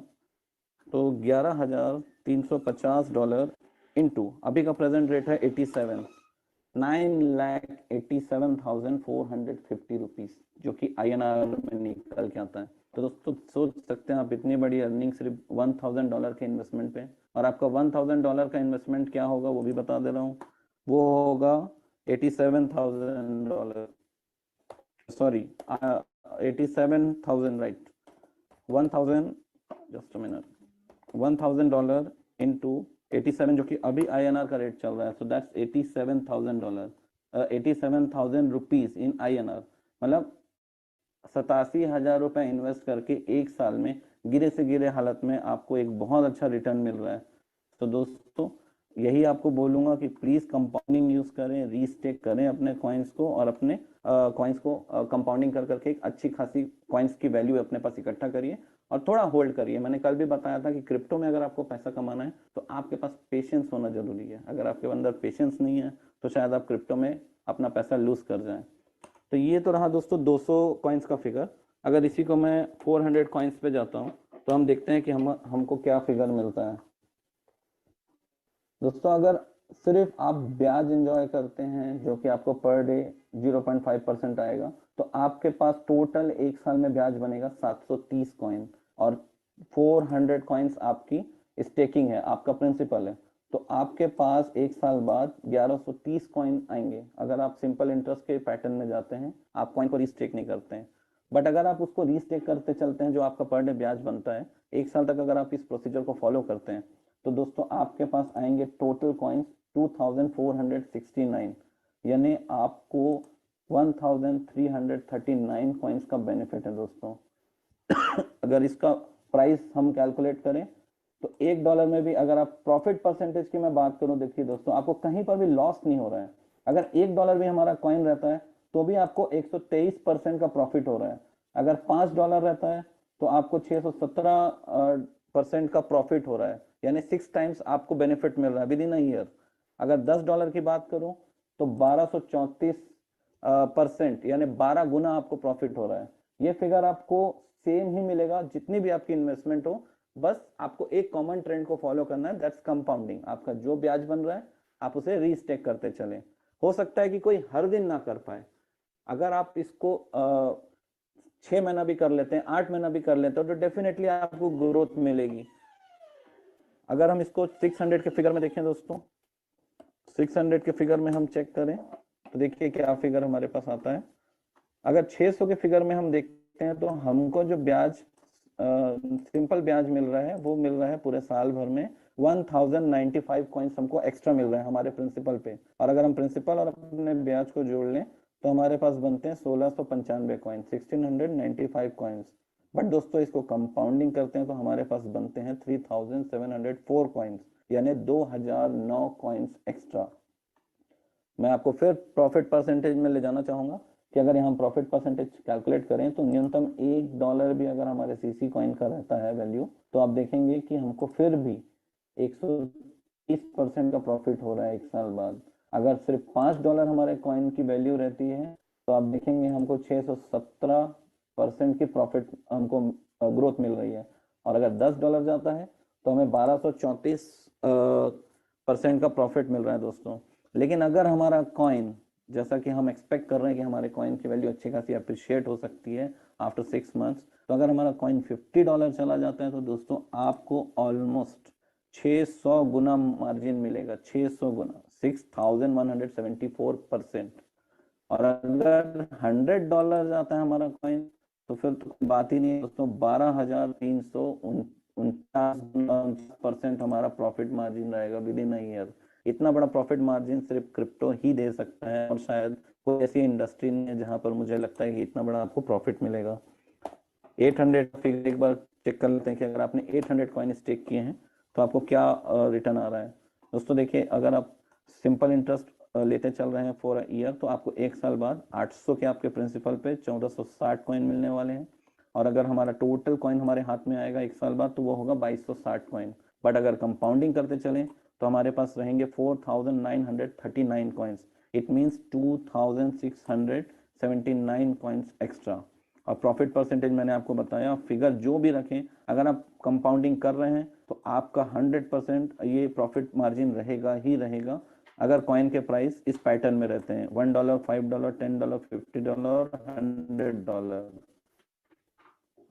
तो $11,350 इंटू अभी का प्रेजेंट रेट है 87, 9,87,450 रुपीज, जो कि INR में निकल के आता है। तो दोस्तों सोच सकते हैं आप इतनी बड़ी अर्निंग सिर्फ $1000 के इन्वेस्टमेंट पे। और आपका $1000 का इन्वेस्टमेंट क्या होगा वो भी बता दे रहा हूँ, वो होगा $87,000, sorry 87,000, right, 1000, just a minute, $1000 into 87, जो कि अभी INR का रेट चल रहा है, so that's $87,000, 87,000 rupees in INR, मतलब 87,000 रुपए इन्वेस्ट करके एक साल में गिरे से गिरे हालत में आपको एक बहुत अच्छा रिटर्न मिल रहा है। तो दोस्तों यही आपको बोलूंगा कि प्लीज कंपाउंडिंग यूज करें, रीस्टेक करें अपने कॉइन्स को और अपने कॉइन्स को कंपाउंडिंग कर करके एक अच्छी खासी कॉइन्स की वैल्यू अपने पास इकट्ठा करिए और थोड़ा होल्ड करिए। मैंने कल भी बताया था कि क्रिप्टो में अगर आपको पैसा कमाना है तो आपके पास पेशेंस होना जरूरी है। अगर आपके अंदर पेशेंस नहीं है तो शायद आप क्रिप्टो में अपना पैसा लूज कर जाए। तो ये तो रहा दोस्तों 200 कॉइन्स का फिगर। अगर इसी को मैं 400 कॉइन्स पे जाता हूँ तो हम देखते हैं कि हमको क्या फिगर मिलता है। दोस्तों अगर सिर्फ आप ब्याज एंजॉय करते हैं जो कि आपको पर डे 0.5% आएगा, तो आपके पास टोटल एक साल में ब्याज बनेगा 730 कॉइन और 400 कॉइन्स आपकी स्टेकिंग है, आपका प्रिंसिपल है। तो आपके पास एक साल बाद 1130 कॉइन आएंगे अगर आप सिंपल इंटरेस्ट के पैटर्न में जाते हैं, आप कॉइन को रीस्टेक नहीं करते हैं। बट अगर आप उसको रीस्टेक करते चलते हैं, जो आपका पर डे ब्याज बनता है, एक साल तक अगर आप इस प्रोसीजर को फॉलो करते हैं, तो दोस्तों आपके पास आएंगे टोटल कॉइन्स 2469, यानी आपको 1339 कॉइन्स का बेनिफिट है दोस्तों। अगर इसका प्राइस हम कैलकुलेट करें तो $1 में भी अगर आप प्रॉफिट परसेंटेज की मैं बात करूं, देखिए दोस्तों आपको कहीं पर भी लॉस नहीं हो रहा है। अगर $1 भी हमारा कॉइन रहता है तो भी आपको 123% का प्रॉफिट हो रहा है। अगर $5 रहता है तो आपको 617% का प्रॉफिट हो रहा है, यानी 6 टाइम्स आपको बेनिफिट मिल रहा है विद इन अ ईयर। अगर $10 की बात करूं तो 1234% यानी 12 गुना आपको प्रॉफिट हो रहा है। ये फिगर आपको सेम ही मिलेगा जितनी भी आपकी इन्वेस्टमेंट हो, बस आपको एक कॉमन ट्रेंड को फॉलो करना है, दैट्स कंपाउंडिंग। आपका जो ब्याज बन रहा है आप उसे रीस्टेक करते चलें। हो सकता है कि कोई हर दिन ना कर पाए, अगर आप इसको 6 महीना भी कर लेते हैं, 8 महीना भी कर लेते हैं, तो डेफिनेटली आपको ग्रोथ मिलेगी। अगर हम इसको 600 के फिगर में देखें दोस्तों, 600 के फिगर में हम चेक करें तो देखिए क्या फिगर हमारे पास आता है। अगर 600 के फिगर में हम देखते हैं तो हमको जो ब्याज सिंपल ब्याज मिल रहा है वो मिल रहा है पूरे साल भर में 1095 कॉइन्स हमको एक्स्ट्रा मिल रहा है हमारे प्रिंसिपल पे। और अगर हम प्रिंसिपल और अपने ब्याज को जोड़ लें तो हमारे पास बनते हैं 1695 कॉइन्स, 1695 कॉइन्स। बट दोस्तों इसको कंपाउंडिंग करते हैं तो हमारे पास बनते हैं 3704 कॉइन्स, यानी 2009 कॉइन्स एक्स्ट्रा। मैं आपको फिर प्रॉफिट परसेंटेज में ले जाना चाहूंगा कि अगर यहाँ प्रॉफिट परसेंटेज कैलकुलेट करें तो न्यूनतम $1 भी अगर हमारे सीसी कॉइन का रहता है वैल्यू, तो आप देखेंगे कि हमको फिर भी 130% का प्रॉफिट हो रहा है एक साल बाद। अगर सिर्फ $5 हमारे कॉइन की वैल्यू रहती है तो आप देखेंगे हमको 617% की प्रॉफिट हमको ग्रोथ मिल रही है। और अगर $10 जाता है तो हमें 1234% का प्रॉफिट मिल रहा है दोस्तों। लेकिन अगर हमारा कॉइन, जैसा कि हम एक्सपेक्ट कर रहे हैं कि हमारे कॉइन की वैल्यू अच्छी खासी अप्रिशिएट हो सकती है आफ्टर 6 मंथ्स, तो अगर हमारा कॉइन $50 चला जाता है तो दोस्तों आपको ऑलमोस्ट 600 गुना मार्जिन मिलेगा, 600 गुना, 6174%। और अगर $100 जाता है हमारा कॉइन तो फिर तो बात ही नहीं है दोस्तों, 12,349% हमारा प्रॉफिट मार्जिन रहेगा विद इन अ ईयर। इतना बड़ा प्रॉफिट मार्जिन सिर्फ क्रिप्टो ही दे सकता है, और शायद कोई ऐसी इंडस्ट्री नहीं है जहां पर मुझे लगता है कि इतना बड़ा आपको प्रॉफिट मिलेगा। 800 फिगर एक बार चेक कर लेते हैं कि अगर आपने 800 कॉइन स्टेक किए हैं तो आपको क्या रिटर्न आ रहा है। दोस्तों देखिए, अगर आप सिंपल इंटरेस्ट लेते चल रहे हैं फॉर ईयर तो आपको एक साल बाद 800 के आपके प्रिंसिपल पे 1460 कॉइन मिलने वाले हैं। और अगर हमारा टोटल कॉइन हमारे हाथ में आएगा एक साल बाद तो वो होगा 2260 कॉइन। बट अगर कंपाउंडिंग करते चलें तो हमारे पास रहेंगे 4939 coins, it means 2679 coins extra. और प्रॉफिट परसेंटेज मैंने आपको बताया, फिगर जो भी रखें अगर आप कंपाउंडिंग कर रहे हैं तो आपका 100% ये प्रॉफिट मार्जिन रहेगा ही रहेगा अगर कॉइन के प्राइस इस पैटर्न में रहते हैं, $1, $5, $10, $50, $100।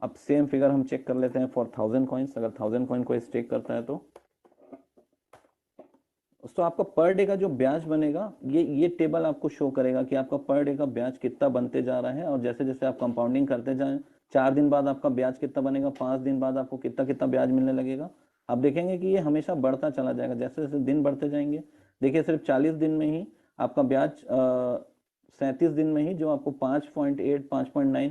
अब सेम फिगर हम चेक कर लेते हैं फॉर 1000 कॉइन्स। अगर 1000 कॉइन को स्टेक करता है तो आपका पर डे का जो ब्याज बनेगा ये टेबल आपको शो करेगा कि आपका पर डे का ब्याज कितना बनते जा रहा है। और जैसे जैसे आप कंपाउंडिंग करते जाएं, 4 दिन बाद आपका ब्याज कितना बनेगा, 5 दिन बाद आपको कितना कितना ब्याज मिलने लगेगा। आप देखेंगे कि ये हमेशा बढ़ता चला जाएगा जैसे जैसे दिन बढ़ते जाएंगे। देखिए सिर्फ 40 दिन में ही आपका ब्याज 37 दिन में ही जो आपको 5.8 5.9,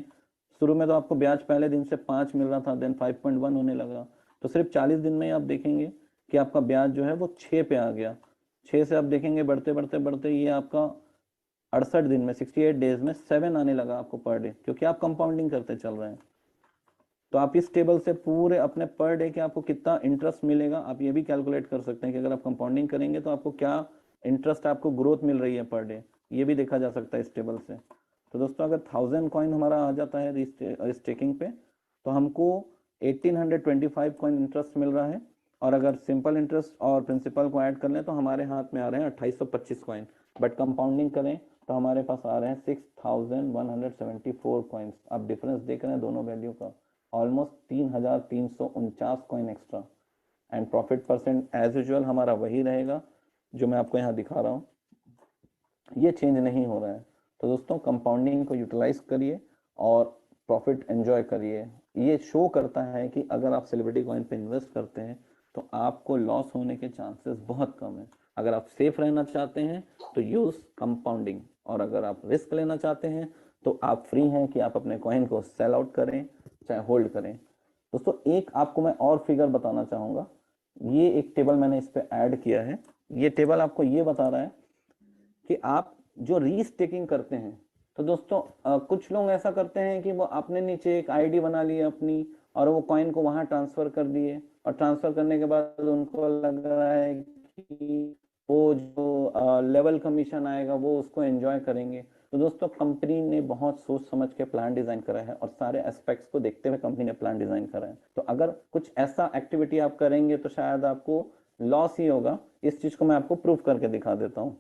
शुरू में तो आपको ब्याज पहले दिन से 5 मिल रहा था, देन 5.1 होने लगा। तो सिर्फ 40 दिन में ही आप देखेंगे कि आपका ब्याज जो है वो 6 पे आ गया। 6 से आप देखेंगे बढ़ते बढ़ते बढ़ते ये आपका 68 दिन में 68 डेज में 7 आने लगा आपको पर डे, क्योंकि आप कंपाउंडिंग करते चल रहे हैं। तो आप इस टेबल से पूरे अपने पर डे के आपको कितना इंटरेस्ट मिलेगा आप ये भी कैलकुलेट कर सकते हैं कि अगर आप कंपाउंडिंग करेंगे तो आपको क्या इंटरेस्ट आपको ग्रोथ मिल रही है पर डे, ये भी देखा जा सकता है इस टेबल से। तो दोस्तों अगर 1000 कॉइन हमारा आ जाता है स्टेकिंग पे तो हमको 1825 कॉइन इंटरेस्ट मिल रहा है। और अगर सिंपल इंटरेस्ट और प्रिंसिपल को ऐड कर लें तो हमारे हाथ में आ रहे हैं 2825 कॉइन। बट कंपाउंडिंग करें तो हमारे पास आ रहे हैं 6174 कॉइन्स। आप डिफरेंस देख रहे हैं दोनों वैल्यू का, almost 3349 coin extra. And profit percent as usual हमारा वही रहेगा जो मैं आपको यहाँ दिखा रहा हूँ, ये चेंज नहीं हो रहा है। तो दोस्तों कंपाउंडिंग को यूटिलाइज करिए और प्रॉफिट एंजॉय करिए। ये शो करता है कि अगर आप सेलिब्रिटी कॉइन पे इन्वेस्ट करते हैं तो आपको लॉस होने के चांसेस बहुत कम है। अगर आप सेफ रहना चाहते हैं तो यूज कंपाउंडिंग, और अगर आप रिस्क लेना चाहते हैं तो आप फ्री हैं कि आप अपने कॉइन को सेल आउट करें चाहे होल्ड करें। दोस्तों एक आपको मैं और फिगर बताना चाहूंगा, ये एक टेबल मैंने इस पे ऐड किया है। ये टेबल आपको ये बता रहा है कि आप जो रीस्टेकिंग करते हैं तो दोस्तों कुछ लोग ऐसा करते हैं कि वो अपने नीचे एक आईडी बना ली अपनी और वो कॉइन को वहां ट्रांसफर कर दिए, और ट्रांसफर करने के बाद उनको लग रहा है कि वो जो लेवल कमीशन आएगा वो उसको एंजॉय करेंगे। तो दोस्तों कंपनी ने बहुत सोच समझ के प्लान डिजाइन करा है और सारे एस्पेक्ट्स को देखते हुए कंपनी ने प्लान डिजाइन करा है। तो अगर कुछ ऐसा एक्टिविटी आप करेंगे तो शायद आपको लॉस ही होगा। इस चीज को मैं आपको प्रूफ करके दिखा देता हूँ।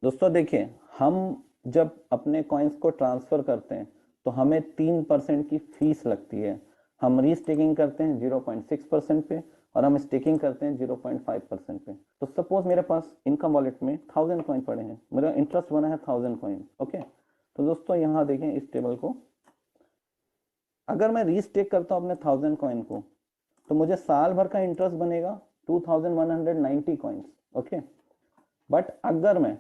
दोस्तों देखिए, हम जब अपने कॉइन्स को ट्रांसफर करते हैं तो हमें 3% की फीस लगती है। हम रीस्टेकिंग करते हैं 0.6% पे और हम स्टेकिंग करते हैं 0.5% पे। तो सपोज मेरे पास इनकम वॉलेट में 1000 कॉइन पड़े हैं, मेरा इंटरेस्ट बना है 1000 कॉइन। ओके, तो दोस्तों यहाँ देखें इस टेबल को, अगर मैं रीस्टेक करता हूँ अपने 1000 कॉइन को तो मुझे साल भर का इंटरेस्ट बनेगा 2190 कॉइन्स। ओके, बट अगर मैं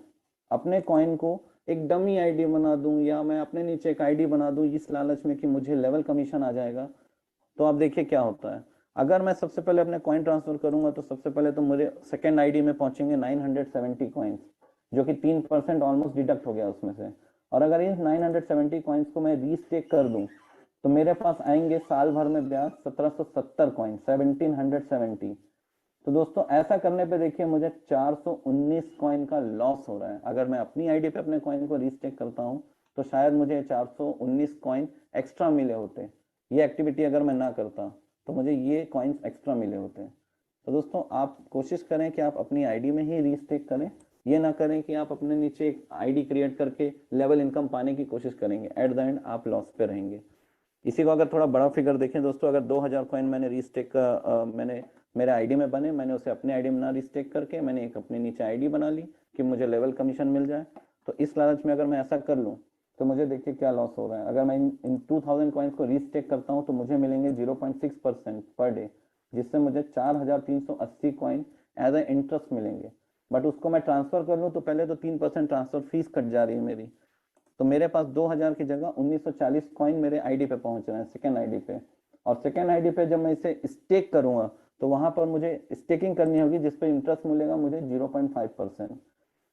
अपने कॉइन को एक डमी आईडी बना दूं या मैं अपने नीचे एक आईडी बना दूं इस लालच में कि मुझे लेवल कमीशन आ जाएगा, तो आप देखिए क्या होता है। अगर मैं सबसे पहले अपने कॉइन ट्रांसफर करूंगा तो सबसे पहले तो मुझे सेकेंड आईडी में पहुंचेंगे 970 कॉइन्स, जो कि 3% ऑलमोस्ट डिडक्ट हो गया उसमें से। और अगर इन 970 कॉइन्स को मैं रीस्टेक कर दूं तो मेरे पास आएंगे साल भर में ब्याज 1770 कॉइन, 1770। तो दोस्तों ऐसा करने पे देखिए मुझे 419 कॉइन का लॉस हो रहा है। अगर मैं अपनी आईडी पे अपने कॉइन को रीस्टेक करता हूं तो शायद मुझे 419 कॉइन एक्स्ट्रा मिले होते। ये एक्टिविटी अगर मैं ना करता तो मुझे ये कॉइन्स एक्स्ट्रा मिले होते। तो दोस्तों आप कोशिश करें कि आप अपनी आईडी में ही रीस्टेक करें, ये ना करें कि आप अपने नीचे एक आईडी क्रिएट करके लेवल इनकम पाने की कोशिश करेंगे, एट द एंड आप लॉस पे रहेंगे। इसी को अगर थोड़ा बड़ा फिगर देखें दोस्तों, अगर 2000 कॉइन मैंने रीस्टेक मैंने मेरे आईडी में बने, मैंने उसे अपने आईडी में ना रीस्टेक करके मैंने एक अपने नीचे आईडी बना ली कि मुझे लेवल कमीशन मिल जाए। तो इस लालच में अगर मैं ऐसा कर लूँ तो मुझे देखिए क्या लॉस हो रहा है। अगर मैं इन 2000 कॉइन्स को रीस्टेक करता हूँ तो मुझे मिलेंगे 0.6% पर डे, जिससे मुझे 4380 कॉइन एज ए इंटरेस्ट मिलेंगे। बट उसको मैं ट्रांसफर कर लूँ तो पहले तो 3% ट्रांसफर फीस कट जा रही है मेरी, तो मेरे पास 2000 की जगह 1940 कॉइन मेरे आईडी पे पहुंच रहे हैं, सेकेंड आईडी पे। और सेकेंड आईडी पे जब मैं इसे स्टेक करूंगा तो वहां पर मुझे स्टेकिंग करनी होगी जिस पे इंटरेस्ट मिलेगा मुझे 0.5%।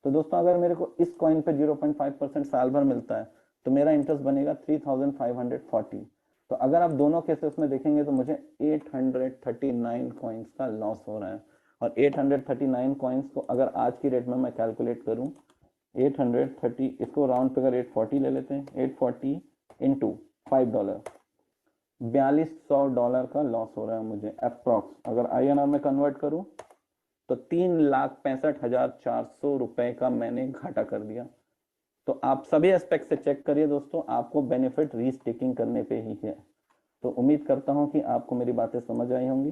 तो दोस्तों अगर मेरे को इस कॉइन पे 0.5% साल भर मिलता है तो मेरा इंटरेस्ट बनेगा 3540। तो अगर आप दोनों केसेस में देखेंगे तो मुझे 839 कॉइन्स का लॉस हो रहा है। और 839 कॉइन्स को अगर आज की रेट में मैं कैलकुलेट करूं, 830, इसको राउंड फिगर 840 ले लेते हैं, 840 इंटू $5, $4200 का लॉस हो रहा है मुझे अप्रॉक्स। अगर INR में कन्वर्ट करूं तो 3,65,400 रुपए का मैंने घाटा कर दिया। तो आप सभी एस्पेक्ट से चेक करिए दोस्तों, आपको बेनिफिट रीस्टेकिंग करने पे ही है। तो उम्मीद करता हूं कि आपको मेरी बातें समझ आई होंगी।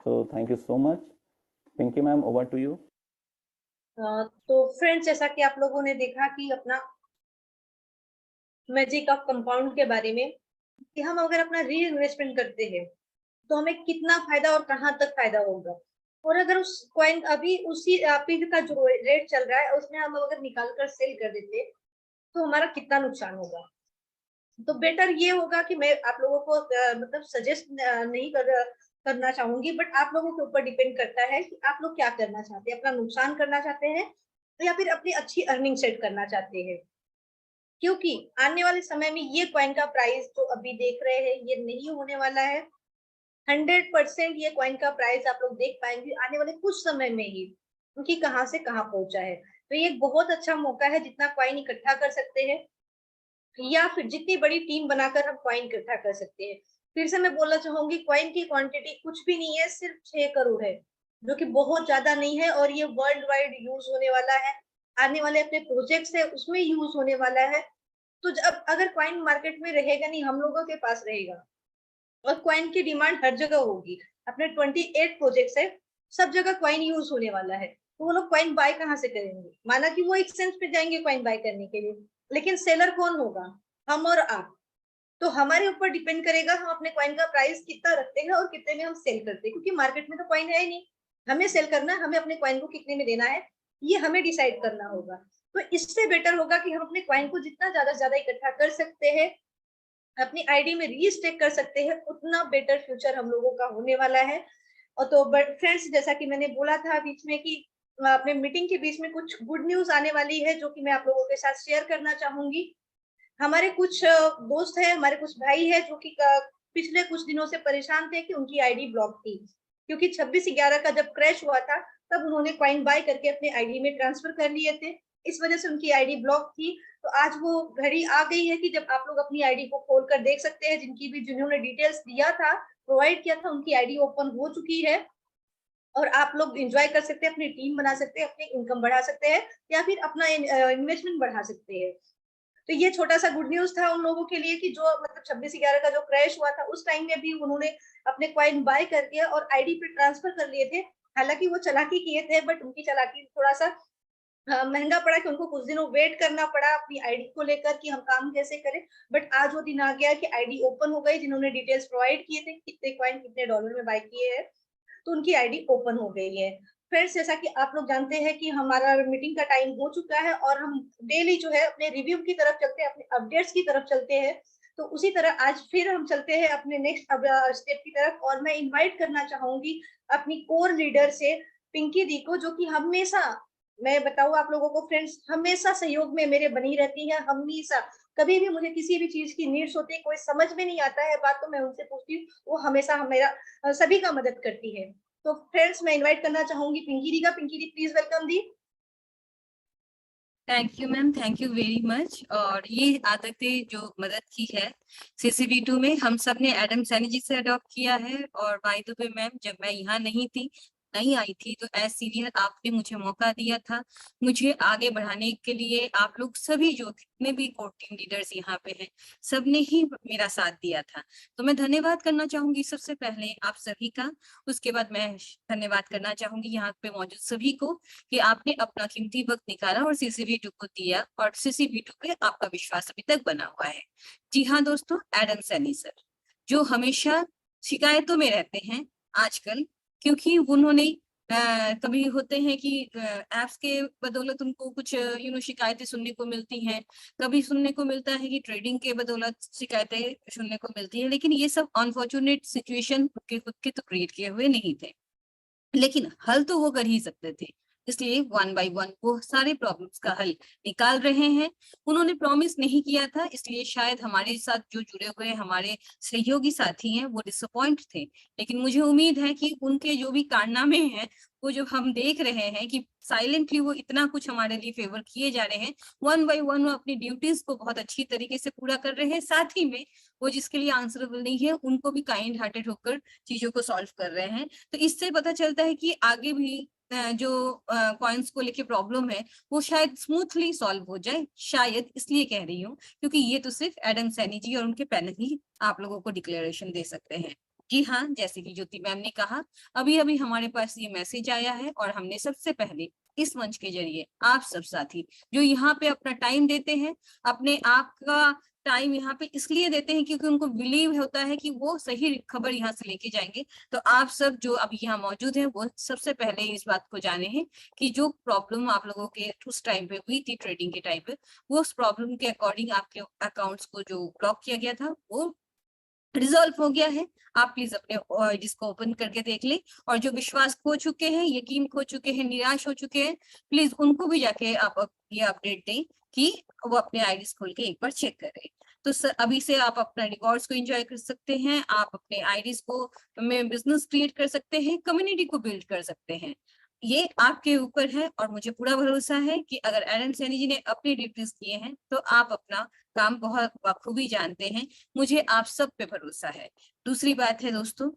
तो thank you so much. Pinky ma'am, over to you.
तो फ्रेंड्स, जैसा कि आप लोगों ने देखा कि अपना मैजिक ऑफ कंपाउंड के बारे में, कि हम अगर अपना री इन्वेस्टमेंट करते हैं तो हमें कितना फायदा और कहां तक फायदा होगा। और अगर उस कॉइन अभी उसी पीक का जो रेट चल रहा है उसमें हम अगर निकाल कर सेल कर देते तो हमारा कितना नुकसान होगा। तो बेटर ये होगा कि मैं आप लोगों को मतलब सजेस्ट नहीं करना चाहूंगी, बट आप लोगों के ऊपर डिपेंड करता है कि आप लोग क्या करना चाहते हैं, अपना नुकसान करना चाहते हैं या फिर अपनी अच्छी अर्निंग सेट करना चाहते हैं। क्योंकि आने वाले समय में ये कॉइन का प्राइस जो अभी देख रहे हैं ये नहीं होने वाला है। 100% ये कॉइन का प्राइस आप लोग देख पाएंगे आने वाले कुछ समय में ही, क्योंकि कहाँ से कहाँ पहुंचा है। तो ये बहुत अच्छा मौका है, जितना कॉइन इकट्ठा कर सकते हैं या फिर जितनी बड़ी टीम बनाकर हम कॉइन इकट्ठा कर सकते हैं। फिर से मैं बोलना चाहूंगी, कॉइन की क्वांटिटी कुछ भी नहीं है, सिर्फ 6 करोड़ है, जो कि बहुत ज्यादा नहीं है। और ये वर्ल्ड वाइड यूज होने वाला है, आने वाले अपने प्रोजेक्ट्स है उसमें यूज होने वाला है। तो जब अगर कॉइन मार्केट में रहेगा नहीं, हम लोगों के पास रहेगा और कॉइन की डिमांड हर जगह होगी। अपने 28 प्रोजेक्ट्स है, सब जगह कॉइन यूज होने वाला है। तो वो लोग कॉइन बाय कहाँ से करेंगे? माना कि वो एक्सचेंज पे जाएंगे कॉइन बाय करने के लिए, लेकिन सेलर कौन होगा? हम और आप। तो हमारे ऊपर डिपेंड करेगा हम अपने कॉइन का प्राइस कितना रखते हैं और कितने में हम सेल करते हैं, क्योंकि मार्केट में तो कॉइन है ही नहीं। हमें सेल करना है, हमें अपने कॉइन को कितने में देना है ये हमें डिसाइड करना होगा। तो इससे बेटर होगा कि हम अपने कॉइन को जितना ज्यादा से ज्यादा इकट्ठा कर सकते हैं, अपनी आईडी में रीस्टेक कर सकते हैं, उतना बेटर फ्यूचर हम लोगों का होने वाला है। और तो बट फ्रेंड्स, जैसा कि मैंने बोला था बीच में कि अपने मीटिंग के बीच में कुछ गुड न्यूज आने वाली है जो कि मैं आप लोगों के साथ शेयर करना चाहूंगी। हमारे कुछ दोस्त हैं, हमारे कुछ भाई हैं जो कि पिछले कुछ दिनों से परेशान थे कि उनकी आईडी ब्लॉक थी, क्योंकि 26/11 का जब क्रैश हुआ था तब उन्होंने कॉइन बाय करके अपने आईडी में ट्रांसफर कर लिए थे, इस वजह से उनकी आईडी ब्लॉक थी। तो आज वो घड़ी आ गई है कि जब आप लोग अपनी आईडी को खोल कर देख सकते हैं, जिन्होंने डिटेल्स दिया था, प्रोवाइड किया था, उनकी आईडी ओपन हो चुकी है और आप लोग एंजॉय कर सकते हैं, अपनी टीम बना सकते हैं, अपनी इनकम बढ़ा सकते हैं या फिर अपना इन्वेस्टमेंट बढ़ा सकते हैं। तो ये छोटा सा गुड न्यूज था उन लोगों के लिए कि जो मतलब 26/11 का जो क्रैश हुआ था उस टाइम में भी उन्होंने अपने कॉइन बाय करके और आईडी पे ट्रांसफर कर लिए थे। हालांकि वो चालाकी किए थे, बट उनकी चालाकी थोड़ा सा महंगा पड़ा कि उनको कुछ दिनों वेट करना पड़ा अपनी आईडी को लेकर कि हम काम कैसे करें। बट आज वो दिन आ गया कि आईडी ओपन हो गई, जिन्होंने डिटेल्स प्रोवाइड किए थे कितने कॉइन कितने डॉलर में बाय किए हैं, तो उनकी आईडी ओपन हो गई है। फ्रेंड्स, जैसा कि आप लोग जानते हैं कि हमारा मीटिंग का टाइम हो चुका है और हम डेली जो है अपने रिव्यू की तरफ चलते हैं, अपने अपडेट्स की तरफ चलते हैं। तो उसी तरह आज फिर हम चलते हैं अपने नेक्स्ट स्टेप की तरफ और मैं इनवाइट करना चाहूंगी अपनी कोर लीडर से पिंकी दी को, जो कि हमेशा, मैं बताऊं आप लोगों को फ्रेंड्स, हमेशा सहयोग में मेरे बनी रहती है। हमेशा कभी भी मुझे किसी भी चीज की नीड्स होती है, कोई समझ में नहीं आता है बात, तो मैं उनसे पूछती हूँ, वो हमेशा मेरा सभी का मदद करती है। तो फ्रेंड्स, मैं इनवाइट करना चाहूंगी पिंकी दी का। Pinky di, please welcome di.
Thank you ma'am, thank you very much. और ये आदतें जो मदद की है CCV2 में, हम सब ने एडम सैनी जी से अडॉप्ट किया है। और बाय द वे मैम, जब मैं यहाँ नहीं आई थी तो एज सीनियर आपने मुझे मौका दिया था, मुझे आगे बढ़ाने के लिए। आप लोग सभी जो जितने भी कोर टीम लीडर्स यहाँ पे हैं, सबने ही मेरा साथ दिया था। तो मैं धन्यवाद करना चाहूंगी सबसे पहले आप सभी का। उसके बाद मैं धन्यवाद करना चाहूंगी यहाँ पे मौजूद सभी को कि आपने अपना कीमती वक्त निकाला और CCV2 को दिया, और CCV2 पे आपका विश्वास अभी तक बना हुआ है। जी हाँ दोस्तों, एडम सैनी सर जो हमेशा शिकायतों में रहते हैं आजकल, क्योंकि उन्होंने कभी होते हैं कि एप्स के बदौलत उनको कुछ शिकायतें सुनने को मिलती हैं, कभी सुनने को मिलता है कि ट्रेडिंग के बदौलत शिकायतें सुनने को मिलती है, लेकिन ये सब अनफॉर्चुनेट सिचुएशन उनके खुद के तो क्रिएट किए हुए नहीं थे, लेकिन हल तो वो कर ही सकते थे। इसलिए 1 बाय 1 वो सारे प्रॉब्लम्स का हल निकाल रहे हैं। उन्होंने प्रॉमिस नहीं किया था, इसलिए शायद हमारे साथ जो जुड़े हुए हमारे सहयोगी साथी हैं वो डिसअपॉइंट थे, लेकिन मुझे उम्मीद है कि उनके जो भी कारनामे हैं वो जो हम देख रहे हैं कि साइलेंटली वो इतना कुछ हमारे लिए फेवर किए जा रहे हैं, 1 बाय 1 वो अपनी ड्यूटीज को बहुत अच्छी तरीके से पूरा कर रहे हैं। साथ ही में वो जिसके लिए आंसरेबल नहीं है उनको भी काइंड हार्टेड होकर चीजों को सॉल्व कर रहे हैं। तो इससे पता चलता है कि आगे भी जो कॉइन्स को लेके प्रॉब्लम है वो शायद स्मूथली सॉल्व हो जाए। शायद इसलिए कह रही हूँ क्योंकि ये तो सिर्फ एडम सैनी जी और उनके पैनल ही आप लोगों को डिक्लेरेशन दे सकते हैं। जी हाँ, जैसे कि ज्योति मैम ने कहा, अभी अभी हमारे पास ये मैसेज आया है और हमने सबसे पहले इस मंच के जरिए आप सब साथी जो यहाँ पे अपना टाइम देते हैं, अपने आप का टाइम यहाँ पे इसलिए देते हैं क्योंकि उनको बिलीव होता है कि वो सही खबर यहाँ से लेके जाएंगे। तो आप सब जो अभी यहाँ मौजूद हैं वो सबसे पहले इस बात को जाने हैं कि जो प्रॉब्लम आप लोगों के उस टाइम पे हुई थी ट्रेडिंग के टाइम पे, वो उस प्रॉब्लम के अकॉर्डिंग आपके अकाउंट्स को जो ब्लॉक किया गया था वो रिजॉल्व हो गया है। आप प्लीज अपने जिसको ओपन करके देख लें, और जो विश्वास खो चुके हैं, यकीन खो चुके हैं, निराश हो चुके हैं, प्लीज उनको भी जाके आप ये अपडेट दें कि वो अपने आईडीज खोल के एक बार चेक करें। तो सर अभी से आप अपना रिकॉर्ड्स को एंजॉय कर सकते हैं, आप अपने आईडीज को में बिजनेस क्रिएट कर सकते हैं, कम्युनिटी को बिल्ड कर सकते हैं। ये आपके ऊपर है और मुझे पूरा भरोसा है कि अगर एडम सैनी जी ने अपनी ड्यूटीज किए हैं तो आप अपना काम बहुत बखूबी जानते हैं। मुझे आप सब पे भरोसा है। दूसरी बात है दोस्तों,